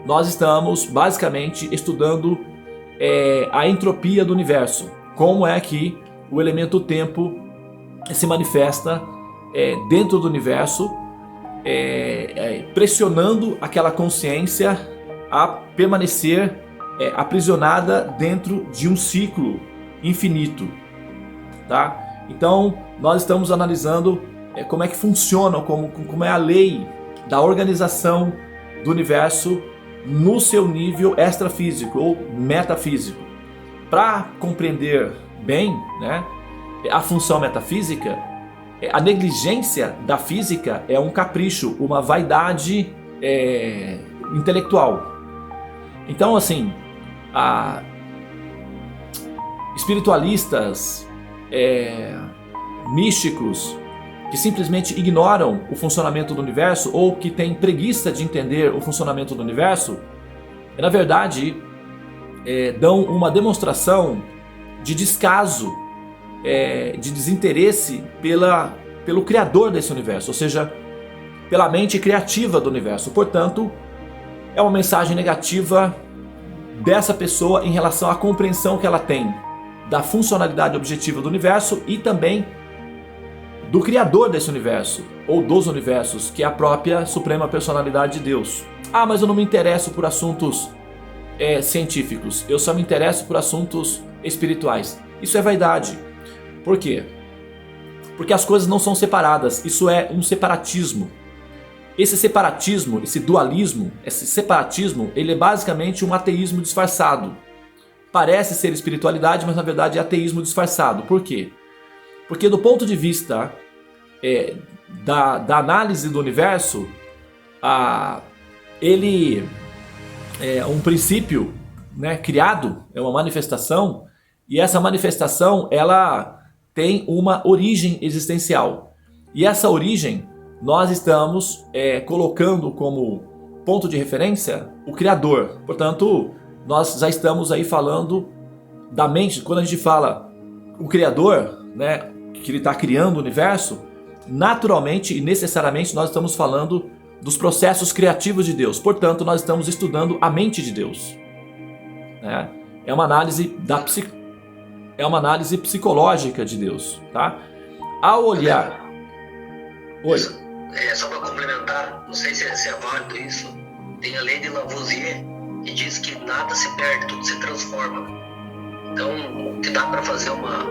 nós estamos basicamente estudando a entropia do universo. Como é que o elemento tempo se manifesta dentro do universo pressionando aquela consciência a permanecer aprisionada dentro de um ciclo infinito, tá? Então nós estamos analisando como é que funciona, como é a lei da organização do universo no seu nível extrafísico ou metafísico. Para compreender bem, né, a função metafísica, a negligência da física é um capricho, uma vaidade intelectual. Então, assim, espiritualistas, místicos, que simplesmente ignoram o funcionamento do universo ou que têm preguiça de entender o funcionamento do universo, na verdade, dão uma demonstração de descaso, de desinteresse pelo criador desse universo, ou seja, pela mente criativa do universo. Portanto, é uma mensagem negativa dessa pessoa em relação à compreensão que ela tem da funcionalidade objetiva do universo e também do criador desse universo, ou dos universos, que é a própria suprema personalidade de Deus. Ah, mas eu não me interesso por assuntos científicos, eu só me interesso por assuntos espirituais. Isso é vaidade. Por quê? Porque as coisas não são separadas, isso é um separatismo. Esse separatismo, esse dualismo, esse separatismo, ele é basicamente um ateísmo disfarçado. Parece ser espiritualidade, mas na verdade é ateísmo disfarçado. Por quê? Porque do ponto de vista da análise do universo, ele é um princípio, né, criado, é uma manifestação, e essa manifestação ela tem uma origem existencial. E essa origem nós estamos colocando como ponto de referência o Criador. Portanto, nós já estamos aí falando da mente. Quando a gente fala o Criador, né, que ele está criando o universo, naturalmente e necessariamente nós estamos falando dos processos criativos de Deus. Portanto, nós estamos estudando a mente de Deus. É uma análise psicológica de Deus, tá? Ao olhar... Oi. Só para complementar, não sei se é válido isso, tem a lei de Lavoisier que diz que nada se perde, tudo se transforma. Então, o que dá para fazer uma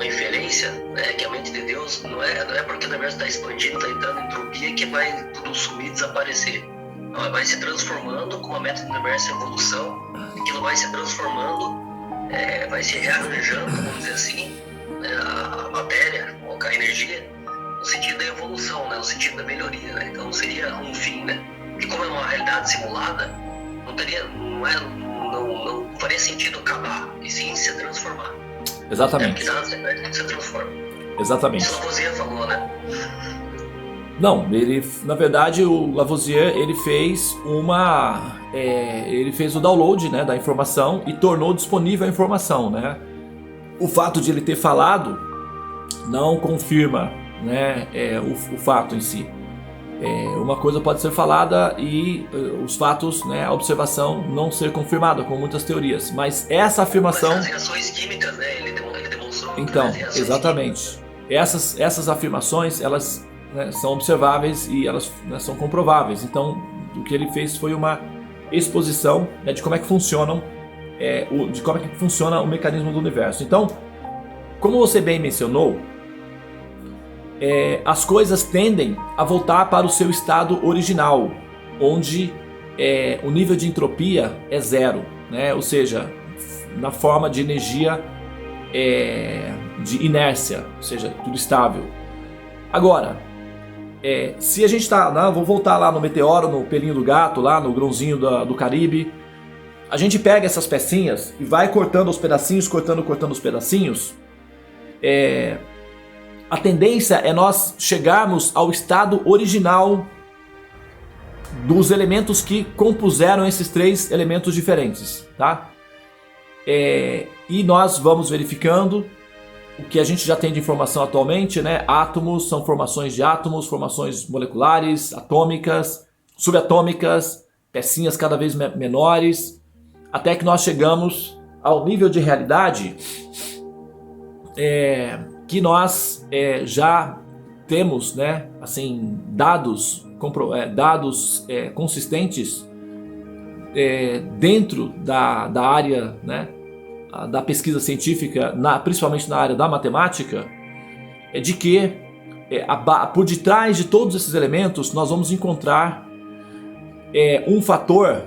inferência, né, que a mente de Deus não é porque o universo está expandindo, está entrando em entropia, que vai tudo sumir, desaparecer. Não, vai se transformando, como a meta do universo é evolução, aquilo vai se transformando, vai se rearranjando, vamos dizer assim, a matéria, a energia, no sentido da evolução, né, no sentido da melhoria, né? Então seria um fim, né? Porque como é uma realidade simulada, não faria sentido acabar, e sim se transformar. Exatamente. Porque nada se perde, se transforma. Exatamente. Isso Lavoisier falou, né? Não, na verdade o Lavoisier ele fez o download, né, da informação e tornou disponível a informação, né? O fato de ele ter falado não confirma, né, o fato em si. Uma coisa pode ser falada e os fatos, né, a observação não ser confirmada, com muitas teorias. Mas essa afirmação... Mas as reações químicas, né, ele demonstrou... Então, exatamente. Essas afirmações, elas, né, são observáveis e elas, né, são comprováveis. Então, o que ele fez foi uma exposição, né, de como é que funcionam, de como é que funciona o mecanismo do universo. Então, como você bem mencionou, as coisas tendem a voltar para o seu estado original, onde o nível de entropia é zero, né? Ou seja, na forma de energia de inércia, ou seja, tudo estável. Agora, se a gente está, vou voltar lá no meteoro, no pelinho do gato, lá no grãozinho do Caribe, a gente pega essas pecinhas e vai cortando os pedacinhos, cortando os pedacinhos. A tendência é nós chegarmos ao estado original dos elementos que compuseram esses três elementos diferentes, tá? E nós vamos verificando o que a gente já tem de informação atualmente, né? Átomos são formações de átomos, formações moleculares, atômicas, subatômicas, pecinhas cada vez menores, até que nós chegamos ao nível de realidade que nós já temos, né, assim, dados dados consistentes dentro da área, né, da pesquisa científica, principalmente na área da matemática, de que por detrás de todos esses elementos nós vamos encontrar um fator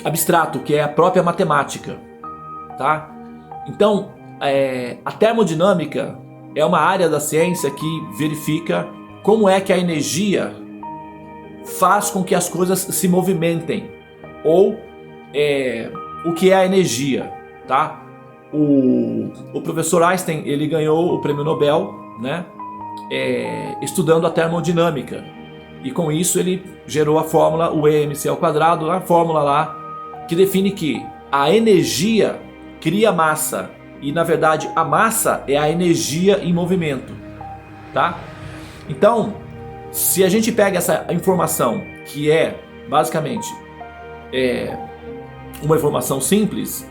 abstrato, que é a própria matemática, tá? Então, a termodinâmica é uma área da ciência que verifica como é que a energia faz com que as coisas se movimentem, ou o que é a energia, tá? O professor Einstein, ele ganhou o prêmio Nobel, né, estudando a termodinâmica, e com isso ele gerou a fórmula, o E/mc², a fórmula lá que define que a energia cria massa, e na verdade a massa é a energia em movimento, tá? Então, se a gente pega essa informação, que é basicamente uma informação simples,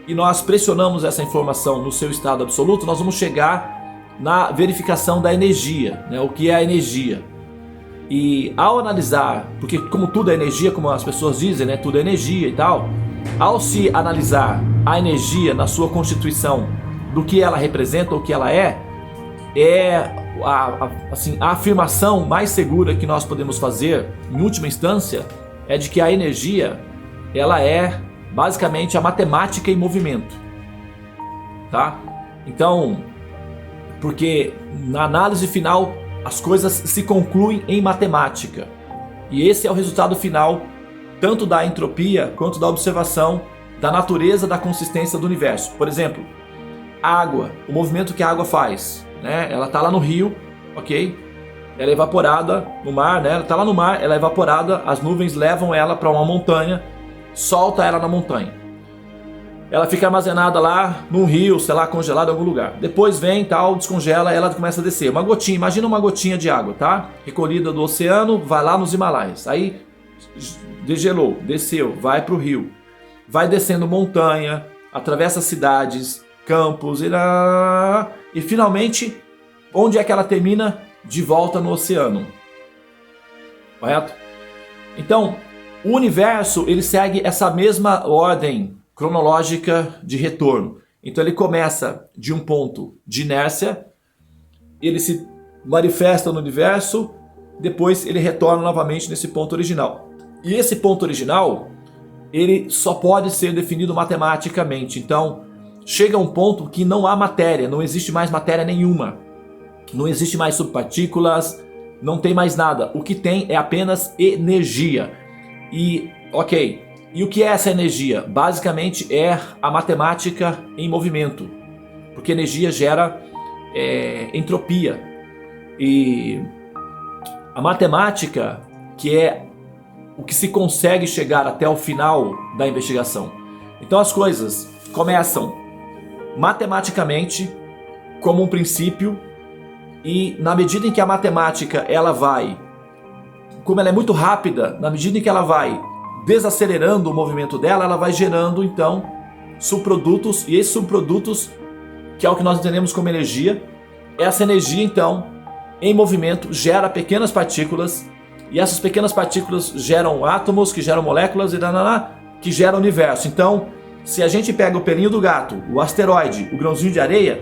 e nós pressionamos essa informação no seu estado absoluto, nós vamos chegar na verificação da energia, né? O que é a energia. E ao analisar, porque como tudo é energia, como as pessoas dizem, né? Tudo é energia e tal. Ao se analisar a energia na sua constituição, do que ela representa, o que ela a afirmação mais segura que nós podemos fazer, em última instância, é de que a energia, ela é basicamente a matemática em movimento, tá? Então, porque na análise final as coisas se concluem em matemática, e esse é o resultado final tanto da entropia quanto da observação da natureza da consistência do universo. Por exemplo, a água, o movimento que a água faz, né? Ela está lá no rio, ok? Ela é evaporada no mar, né? Ela está lá no mar, ela é evaporada, as nuvens levam ela para uma montanha, solta ela na montanha. Ela fica armazenada lá num rio, sei lá, congelada em algum lugar. Depois vem, tal, descongela, ela começa a descer. Uma gotinha, imagina uma gotinha de água, tá? Recolhida do oceano, vai lá nos Himalaias. Aí degelou, desceu, vai para o rio. Vai descendo montanha, atravessa cidades, campos, e finalmente, onde é que ela termina? De volta no oceano. Correto? Então, o universo, ele segue essa mesma ordem cronológica de retorno. Então ele começa de um ponto de inércia, ele se manifesta no universo, depois ele retorna novamente nesse ponto original. E esse ponto original, ele só pode ser definido matematicamente. Então, chega a um ponto que não há matéria, não existe mais matéria nenhuma. Não existe mais subpartículas, não tem mais nada. O que tem é apenas energia. E, ok, e o que é essa energia? Basicamente é a matemática em movimento, porque energia gera entropia. E a matemática, que é o que se consegue chegar até o final da investigação. Então as coisas começam matematicamente como um princípio, e na medida em que a matemática ela vai, como ela é muito rápida, na medida em que ela vai desacelerando o movimento dela, ela vai gerando então subprodutos, e esses subprodutos, que é o que nós entendemos como energia, essa energia então em movimento gera pequenas partículas, e essas pequenas partículas geram átomos, que geram moléculas, que geram o universo. Então, se a gente pega o pelinho do gato, o asteroide, o grãozinho de areia,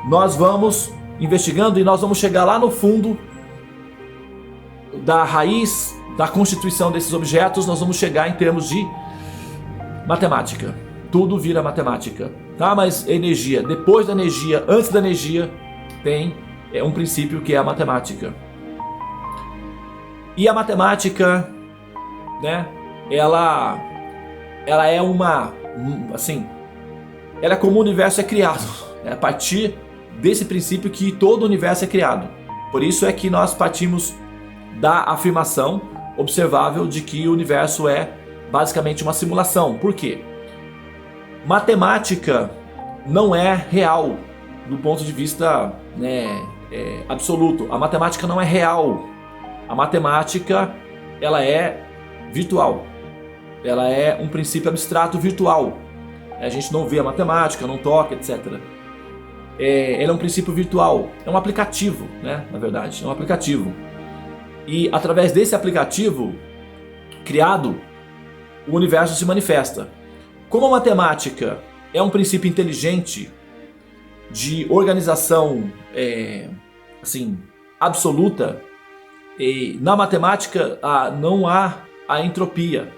nós vamos investigando e nós vamos chegar lá no fundo da raiz da constituição desses objetos. Nós vamos chegar em termos de matemática. Tudo vira matemática, tá? Mas energia, depois da energia, antes da energia, tem um princípio que é a matemática. E a matemática, né? Ela é ela é como o universo é criado. É a partir desse princípio que todo o universo é criado. Por isso é que nós partimos da afirmação observável de que o universo é basicamente uma simulação. Por quê? Matemática não é real do ponto de vista, né, absoluto. A matemática não é real. A matemática, ela é virtual. Ela é um princípio abstrato virtual. A gente não vê a matemática, não toca, etc. Ela é um princípio virtual. É um aplicativo, né? Na verdade, é um aplicativo. E através desse aplicativo criado, o universo se manifesta. Como a matemática é um princípio inteligente de organização assim, absoluta, e na matemática não há a entropia.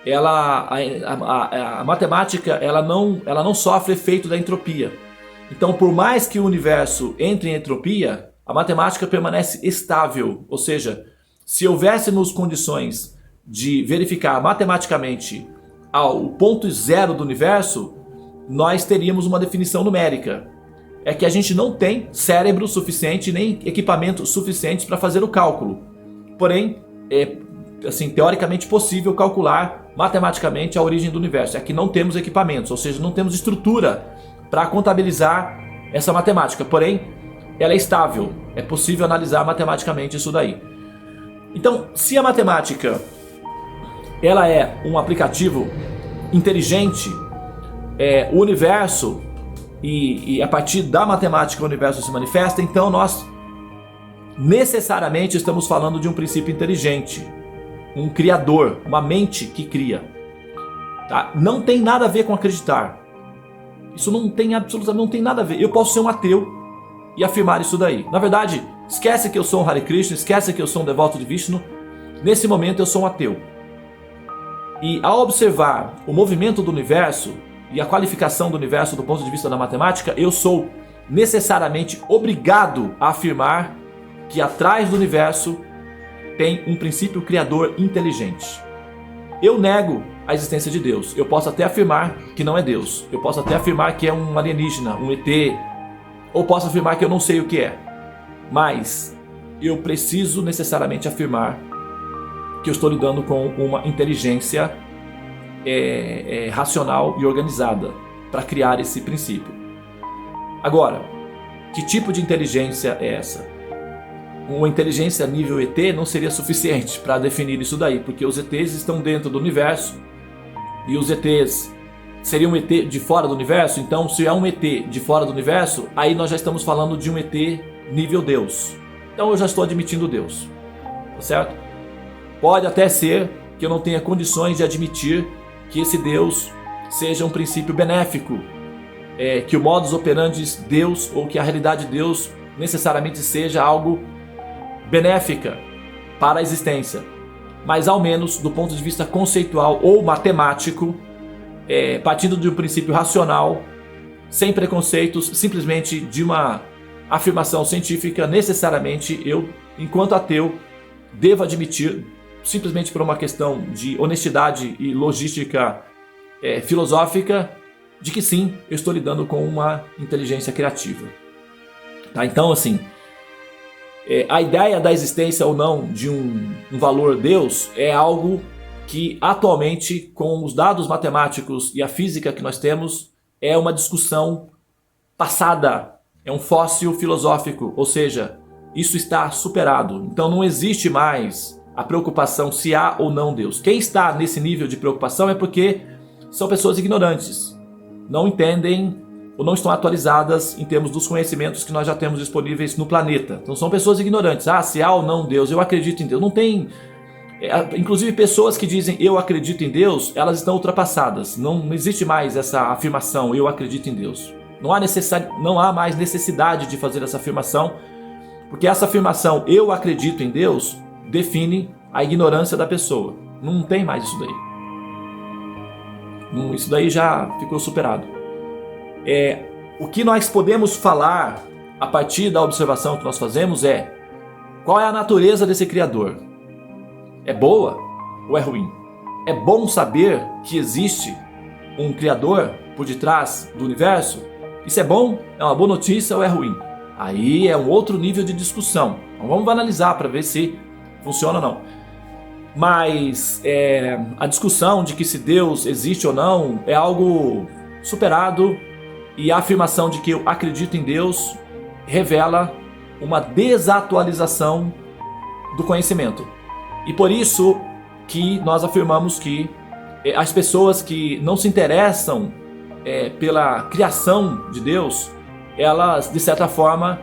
A matemática ela não sofre efeito da entropia. Então, por mais que o universo entre em entropia, a matemática permanece estável. Ou seja, se houvéssemos condições de verificar matematicamente o ponto zero do universo, nós teríamos uma definição numérica. É que a gente não tem cérebro suficiente nem equipamentos suficientes para fazer o cálculo. Porém, é assim, teoricamente possível calcular matematicamente a origem do universo. É que não temos equipamentos, ou seja, não temos estrutura para contabilizar essa matemática. Porém, ela é estável. É possível analisar matematicamente isso daí. Então, se a matemática ela é um aplicativo inteligente, o universo e a partir da matemática o universo se manifesta, então nós necessariamente estamos falando de um princípio inteligente, um criador, uma mente que cria. Tá? Não tem nada a ver com acreditar. Isso absolutamente não tem nada a ver. Eu posso ser um ateu e afirmar isso daí. Na verdade, esquece que eu sou um Hare Krishna, esquece que eu sou um devoto de Vishnu. Nesse momento eu sou um ateu. E ao observar o movimento do universo e a qualificação do universo do ponto de vista da matemática, eu sou necessariamente obrigado a afirmar que atrás do universo tem um princípio criador inteligente. Eu nego a existência de Deus. Eu posso até afirmar que não é Deus. Eu posso até afirmar que é um alienígena, um ET. Ou posso afirmar que eu não sei o que é. Mas eu preciso necessariamente afirmar que eu estou lidando com uma inteligência racional e organizada para criar esse princípio. Agora, que tipo de inteligência é essa? Uma inteligência nível ET não seria suficiente para definir isso daí, porque os ETs estão dentro do universo e os ETs seriam um ET de fora do universo. Então, se é um ET de fora do universo, aí nós já estamos falando de um ET nível Deus. Então eu já estou admitindo Deus, tá certo? Pode até ser que eu não tenha condições de admitir que esse Deus seja um princípio benéfico, que o modus operandi Deus ou que a realidade de Deus necessariamente seja algo benéfica para a existência. Mas ao menos do ponto de vista conceitual ou matemático, partindo de um princípio racional, sem preconceitos, simplesmente de uma afirmação científica, necessariamente eu, enquanto ateu, devo admitir, simplesmente por uma questão de honestidade e logística filosófica, de que sim, eu estou lidando com uma inteligência criativa. Tá? Então, assim, a ideia da existência ou não de um valor Deus é algo que atualmente, com os dados matemáticos e a física que nós temos, é uma discussão passada, é um fóssil filosófico, ou seja, isso está superado. Então não existe mais a preocupação se há ou não Deus. Quem está nesse nível de preocupação é porque são pessoas ignorantes, não entendem ou não estão atualizadas em termos dos conhecimentos que nós já temos disponíveis no planeta. Então são pessoas ignorantes. Se há ou não Deus, eu acredito em Deus. Não tem... Inclusive pessoas que dizem eu acredito em Deus, elas estão ultrapassadas. Não existe mais essa afirmação eu acredito em Deus. Não há mais necessidade de fazer essa afirmação, porque essa afirmação eu acredito em Deus define a ignorância da pessoa. Não tem mais isso daí. Isso daí já ficou superado. O que nós podemos falar a partir da observação que nós fazemos qual é a natureza desse Criador? É boa ou é ruim? É bom saber que existe um Criador por detrás do universo? Isso é bom? É uma boa notícia ou é ruim? Aí é um outro nível de discussão. Então vamos analisar para ver se funciona ou não. Mas a discussão de que se Deus existe ou não é algo superado, e a afirmação de que eu acredito em Deus revela uma desatualização do conhecimento. E por isso que nós afirmamos que as pessoas que não se interessam pela criação de Deus, elas, de certa forma,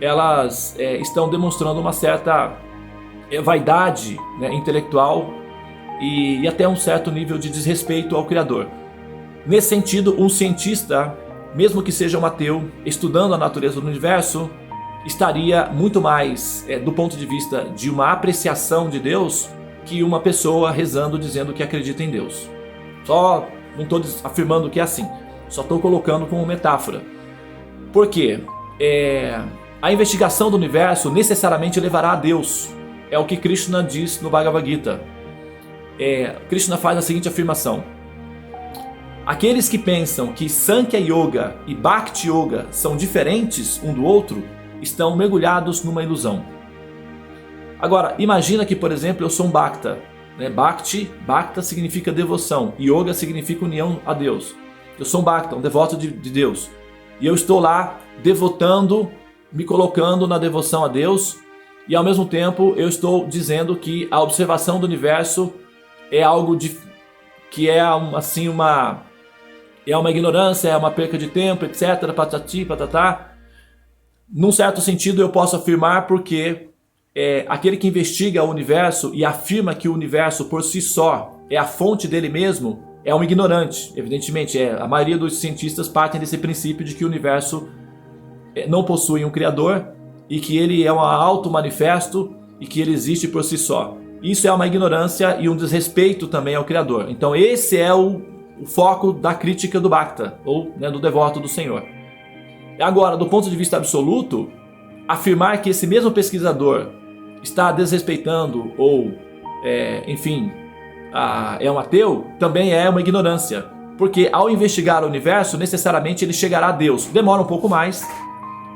elas estão demonstrando uma certa vaidade, né, intelectual e até um certo nível de desrespeito ao Criador. Nesse sentido, um cientista, mesmo que seja um ateu, estudando a natureza do universo, estaria muito mais do ponto de vista de uma apreciação de Deus que uma pessoa rezando dizendo que acredita em Deus. Só não estou afirmando que é assim, só estou colocando como metáfora. Por quê? A investigação do universo necessariamente levará a Deus. É o que Krishna diz no Bhagavad Gita. Krishna faz a seguinte afirmação: aqueles que pensam que Sankhya Yoga e Bhakti Yoga são diferentes um do outro estão mergulhados numa ilusão. Agora, imagina que, por exemplo, eu sou um Bhakta. Bhakta significa devoção, Yoga significa união a Deus. Eu sou um Bhakta, um devoto de Deus. E eu estou lá devotando, me colocando na devoção a Deus, e ao mesmo tempo eu estou dizendo que a observação do universo é algo que é assim uma ignorância, é uma perca de tempo, etc, patati, patatá. Num certo sentido eu posso afirmar porque aquele que investiga o universo e afirma que o universo por si só é a fonte dele mesmo é um ignorante. Evidentemente, a maioria dos cientistas partem desse princípio de que o universo não possui um criador e que ele é um auto-manifesto e que ele existe por si só. Isso é uma ignorância e um desrespeito também ao criador. Então esse é o foco da crítica do Bhakta, ou do devoto do Senhor. Agora, do ponto de vista absoluto, afirmar que esse mesmo pesquisador está desrespeitando ou, é um ateu, também é uma ignorância. Porque ao investigar o universo, necessariamente ele chegará a Deus. Demora um pouco mais,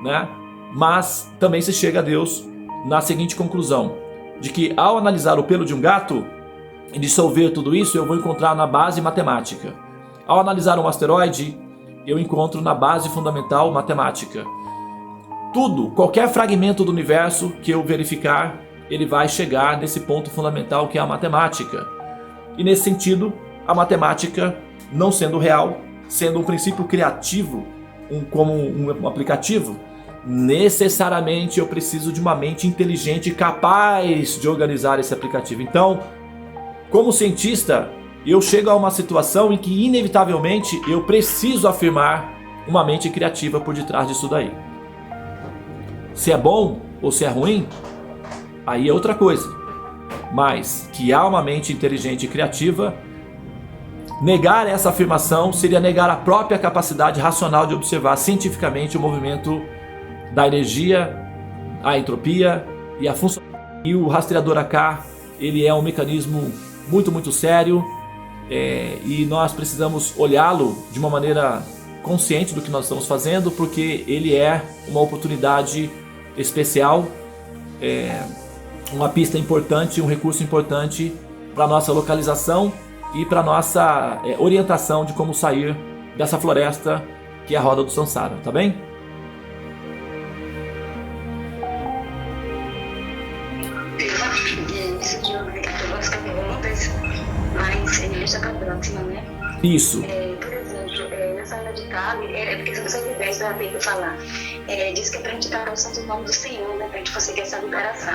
né? Mas também se chega a Deus na seguinte conclusão: de que ao analisar o pelo de um gato e dissolver tudo isso, eu vou encontrar na base matemática. Ao analisar um asteroide, eu encontro na base fundamental matemática. Tudo, qualquer fragmento do universo que eu verificar, ele vai chegar nesse ponto fundamental que é a matemática. E nesse sentido, a matemática, não sendo real, sendo um princípio criativo, como um aplicativo, necessariamente eu preciso de uma mente inteligente capaz de organizar esse aplicativo. Então, como cientista, eu chego a uma situação em que inevitavelmente eu preciso afirmar uma mente criativa por detrás disso daí. Se é bom ou se é ruim, aí é outra coisa. Mas que há uma mente inteligente e criativa, negar essa afirmação seria negar a própria capacidade racional de observar cientificamente o movimento da energia, a entropia e a função. E o rastreador AK, ele é um mecanismo muito, muito sério, e nós precisamos olhá-lo de uma maneira consciente do que nós estamos fazendo, porque ele é uma oportunidade especial, uma pista importante, um recurso importante para a nossa localização e para a nossa orientação de como sair dessa floresta que é a roda do Sansara, tá bem? Isso. Por exemplo, nessa aula de Kali, porque se você tiver isso, eu tenho que falar. Diz que é pra gente dar o santo nome do Senhor, né? Pra gente conseguir essa liberação.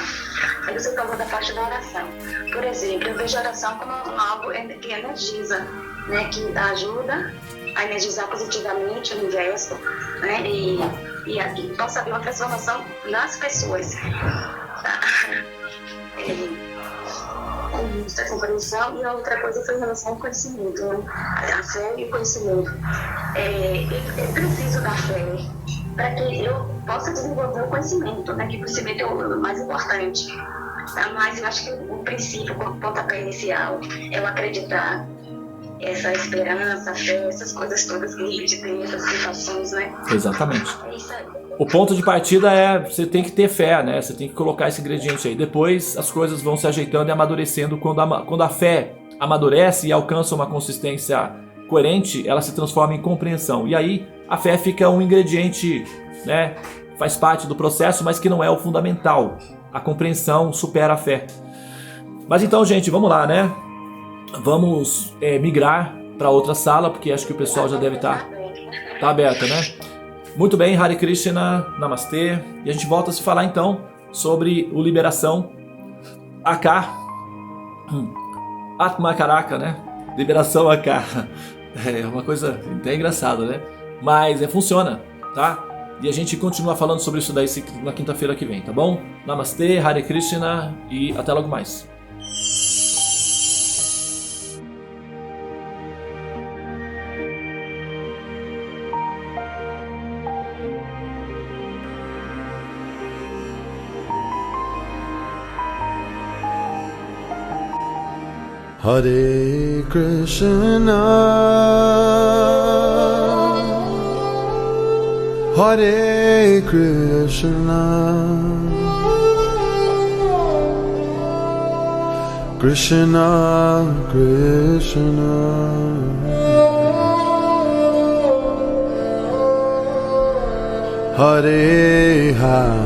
Aí você falou da parte da oração. Por exemplo, eu vejo a oração como algo que energiza, né? Que ajuda a energizar positivamente o universo, né? E aqui possa haver uma transformação nas pessoas. Essa compreensão, e a outra coisa foi em relação ao conhecimento, né? A fé e o conhecimento. Eu preciso da fé para que eu possa desenvolver o conhecimento, né? Que o conhecimento é o mais importante. Mas eu acho que o princípio, o pontapé inicial, é o acreditar, essa esperança, a fé, essas coisas todas que a gente tem, essas situações, né? Exatamente. É isso aí. O ponto de partida você tem que ter fé, né? Você tem que colocar esse ingrediente aí. Depois as coisas vão se ajeitando e amadurecendo. Quando a fé amadurece e alcança uma consistência coerente, ela se transforma em compreensão. E aí a fé fica um ingrediente, né? Faz parte do processo, mas que não é o fundamental. A compreensão supera a fé. Mas então, gente, vamos lá, né? Vamos migrar para outra sala, porque acho que o pessoal já deve estar aberta, né? Muito bem, Hare Krishna, Namastê. E a gente volta a se falar então sobre o Liberação, AK, Atma Karaka, né? Liberação AK. É uma coisa até engraçada, né? Mas funciona, tá? E a gente continua falando sobre isso daí na quinta-feira que vem, tá bom? Namastê, Hare Krishna e até logo mais. Hare Krishna, Hare Krishna, Krishna Krishna, Hare Hare,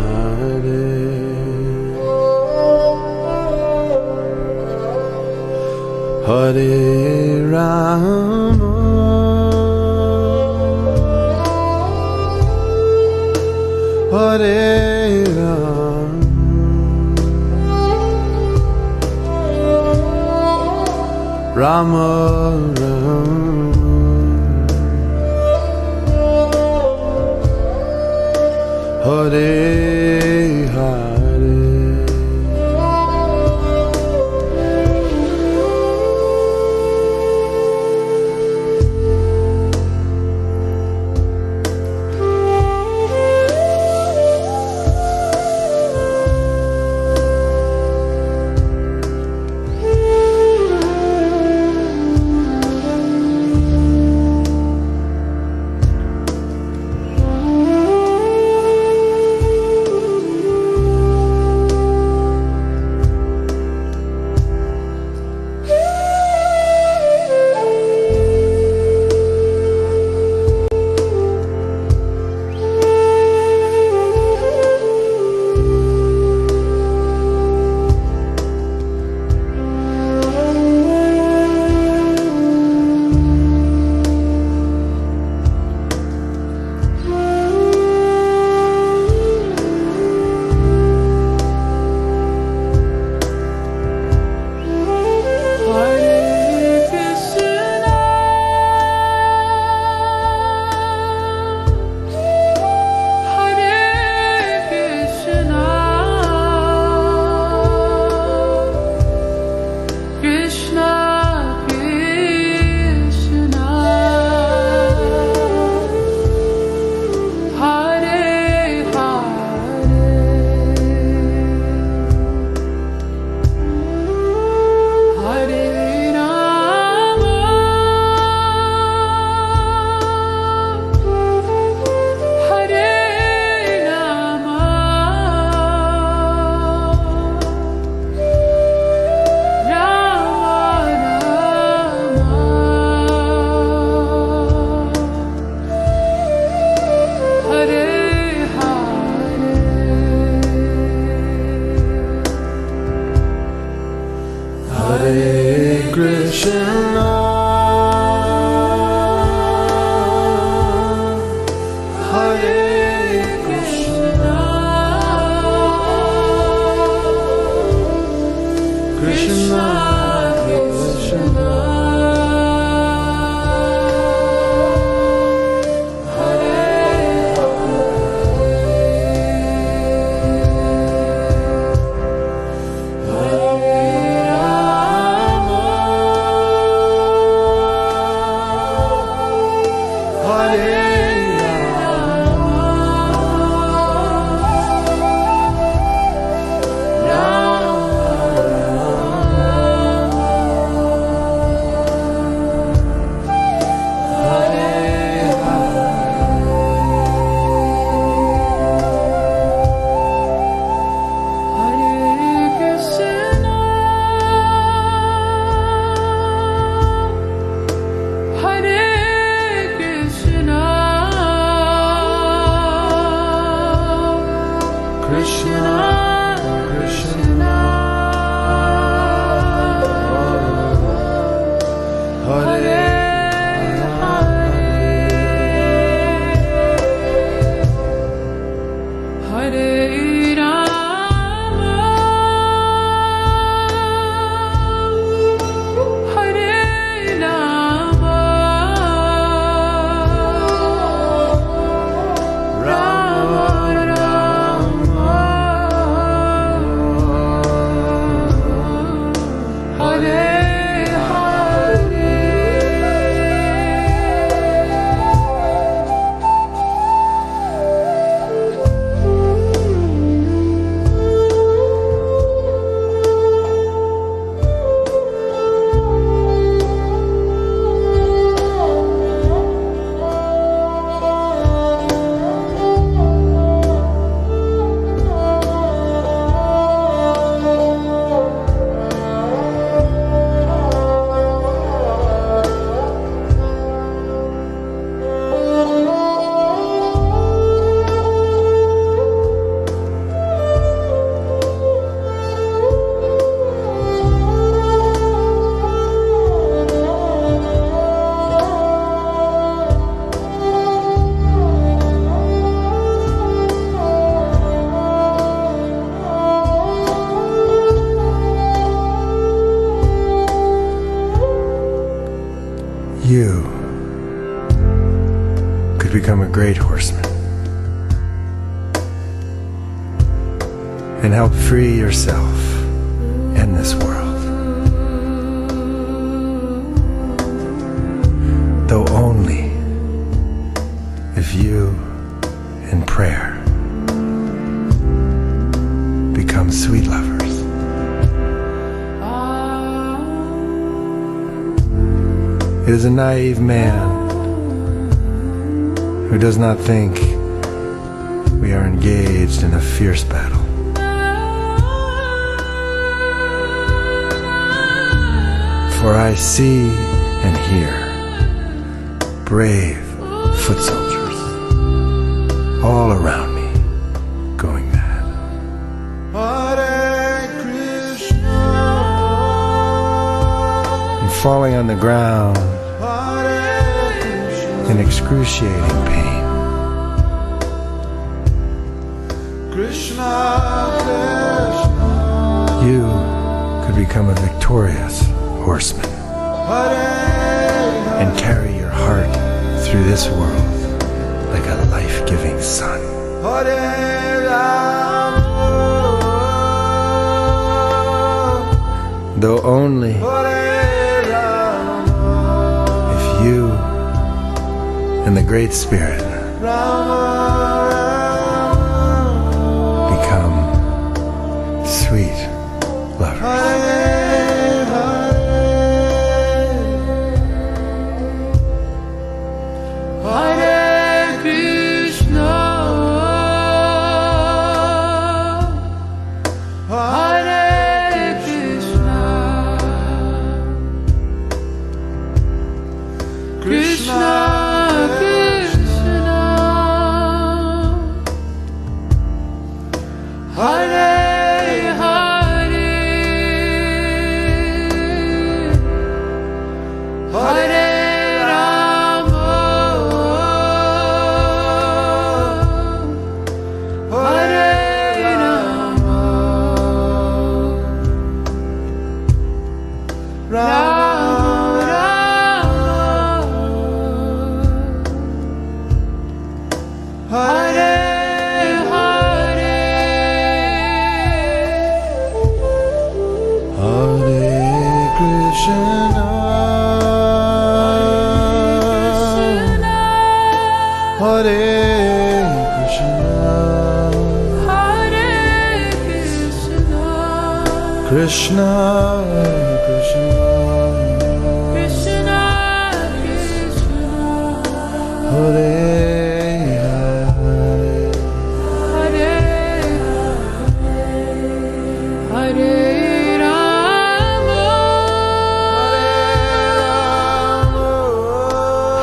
Hare Rama, Hare Rama, Rama Rama, Hare Hare. Hare Krishna, Hare Krishna, Krishna Krishna, you could become a great horseman and help free yourself and this world. Though only if you, in prayer, become sweet lovers. It is a naive man who does not think we are engaged in a fierce battle. For I see and hear brave foot soldiers all around me going mad. Hare Krishna. And falling on the ground in excruciating pain. Krishna, Krishna. You could become a victorious horseman and carry your heart through this world like a life-giving sun. Though only if you and the Great Spirit become sweet lovers. Krishna, Krishna, Krishna, Krishna, Hare Hare, Hare Hare Rama,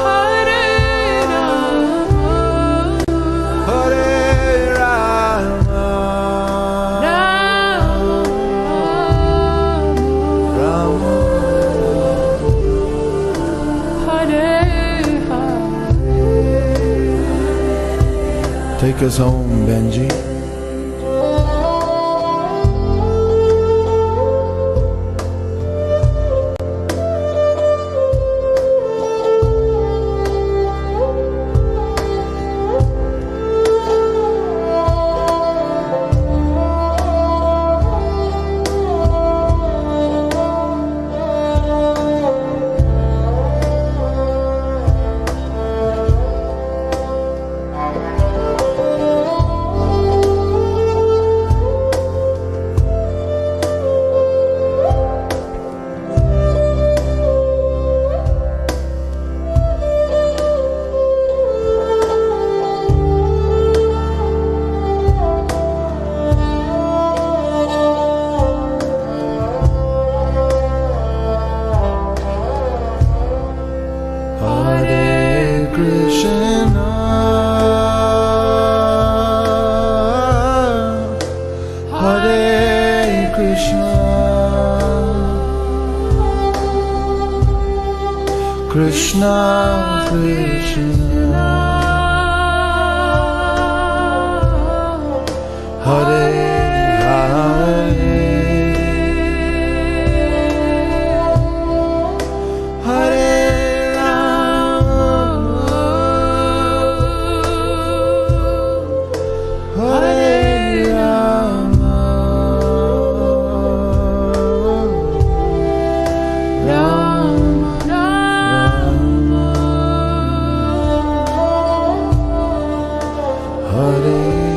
Hare Rama, Hare Rama, Take us home, Benji. Krishna, Krishna, Hare Hare, Hare Rama. Hare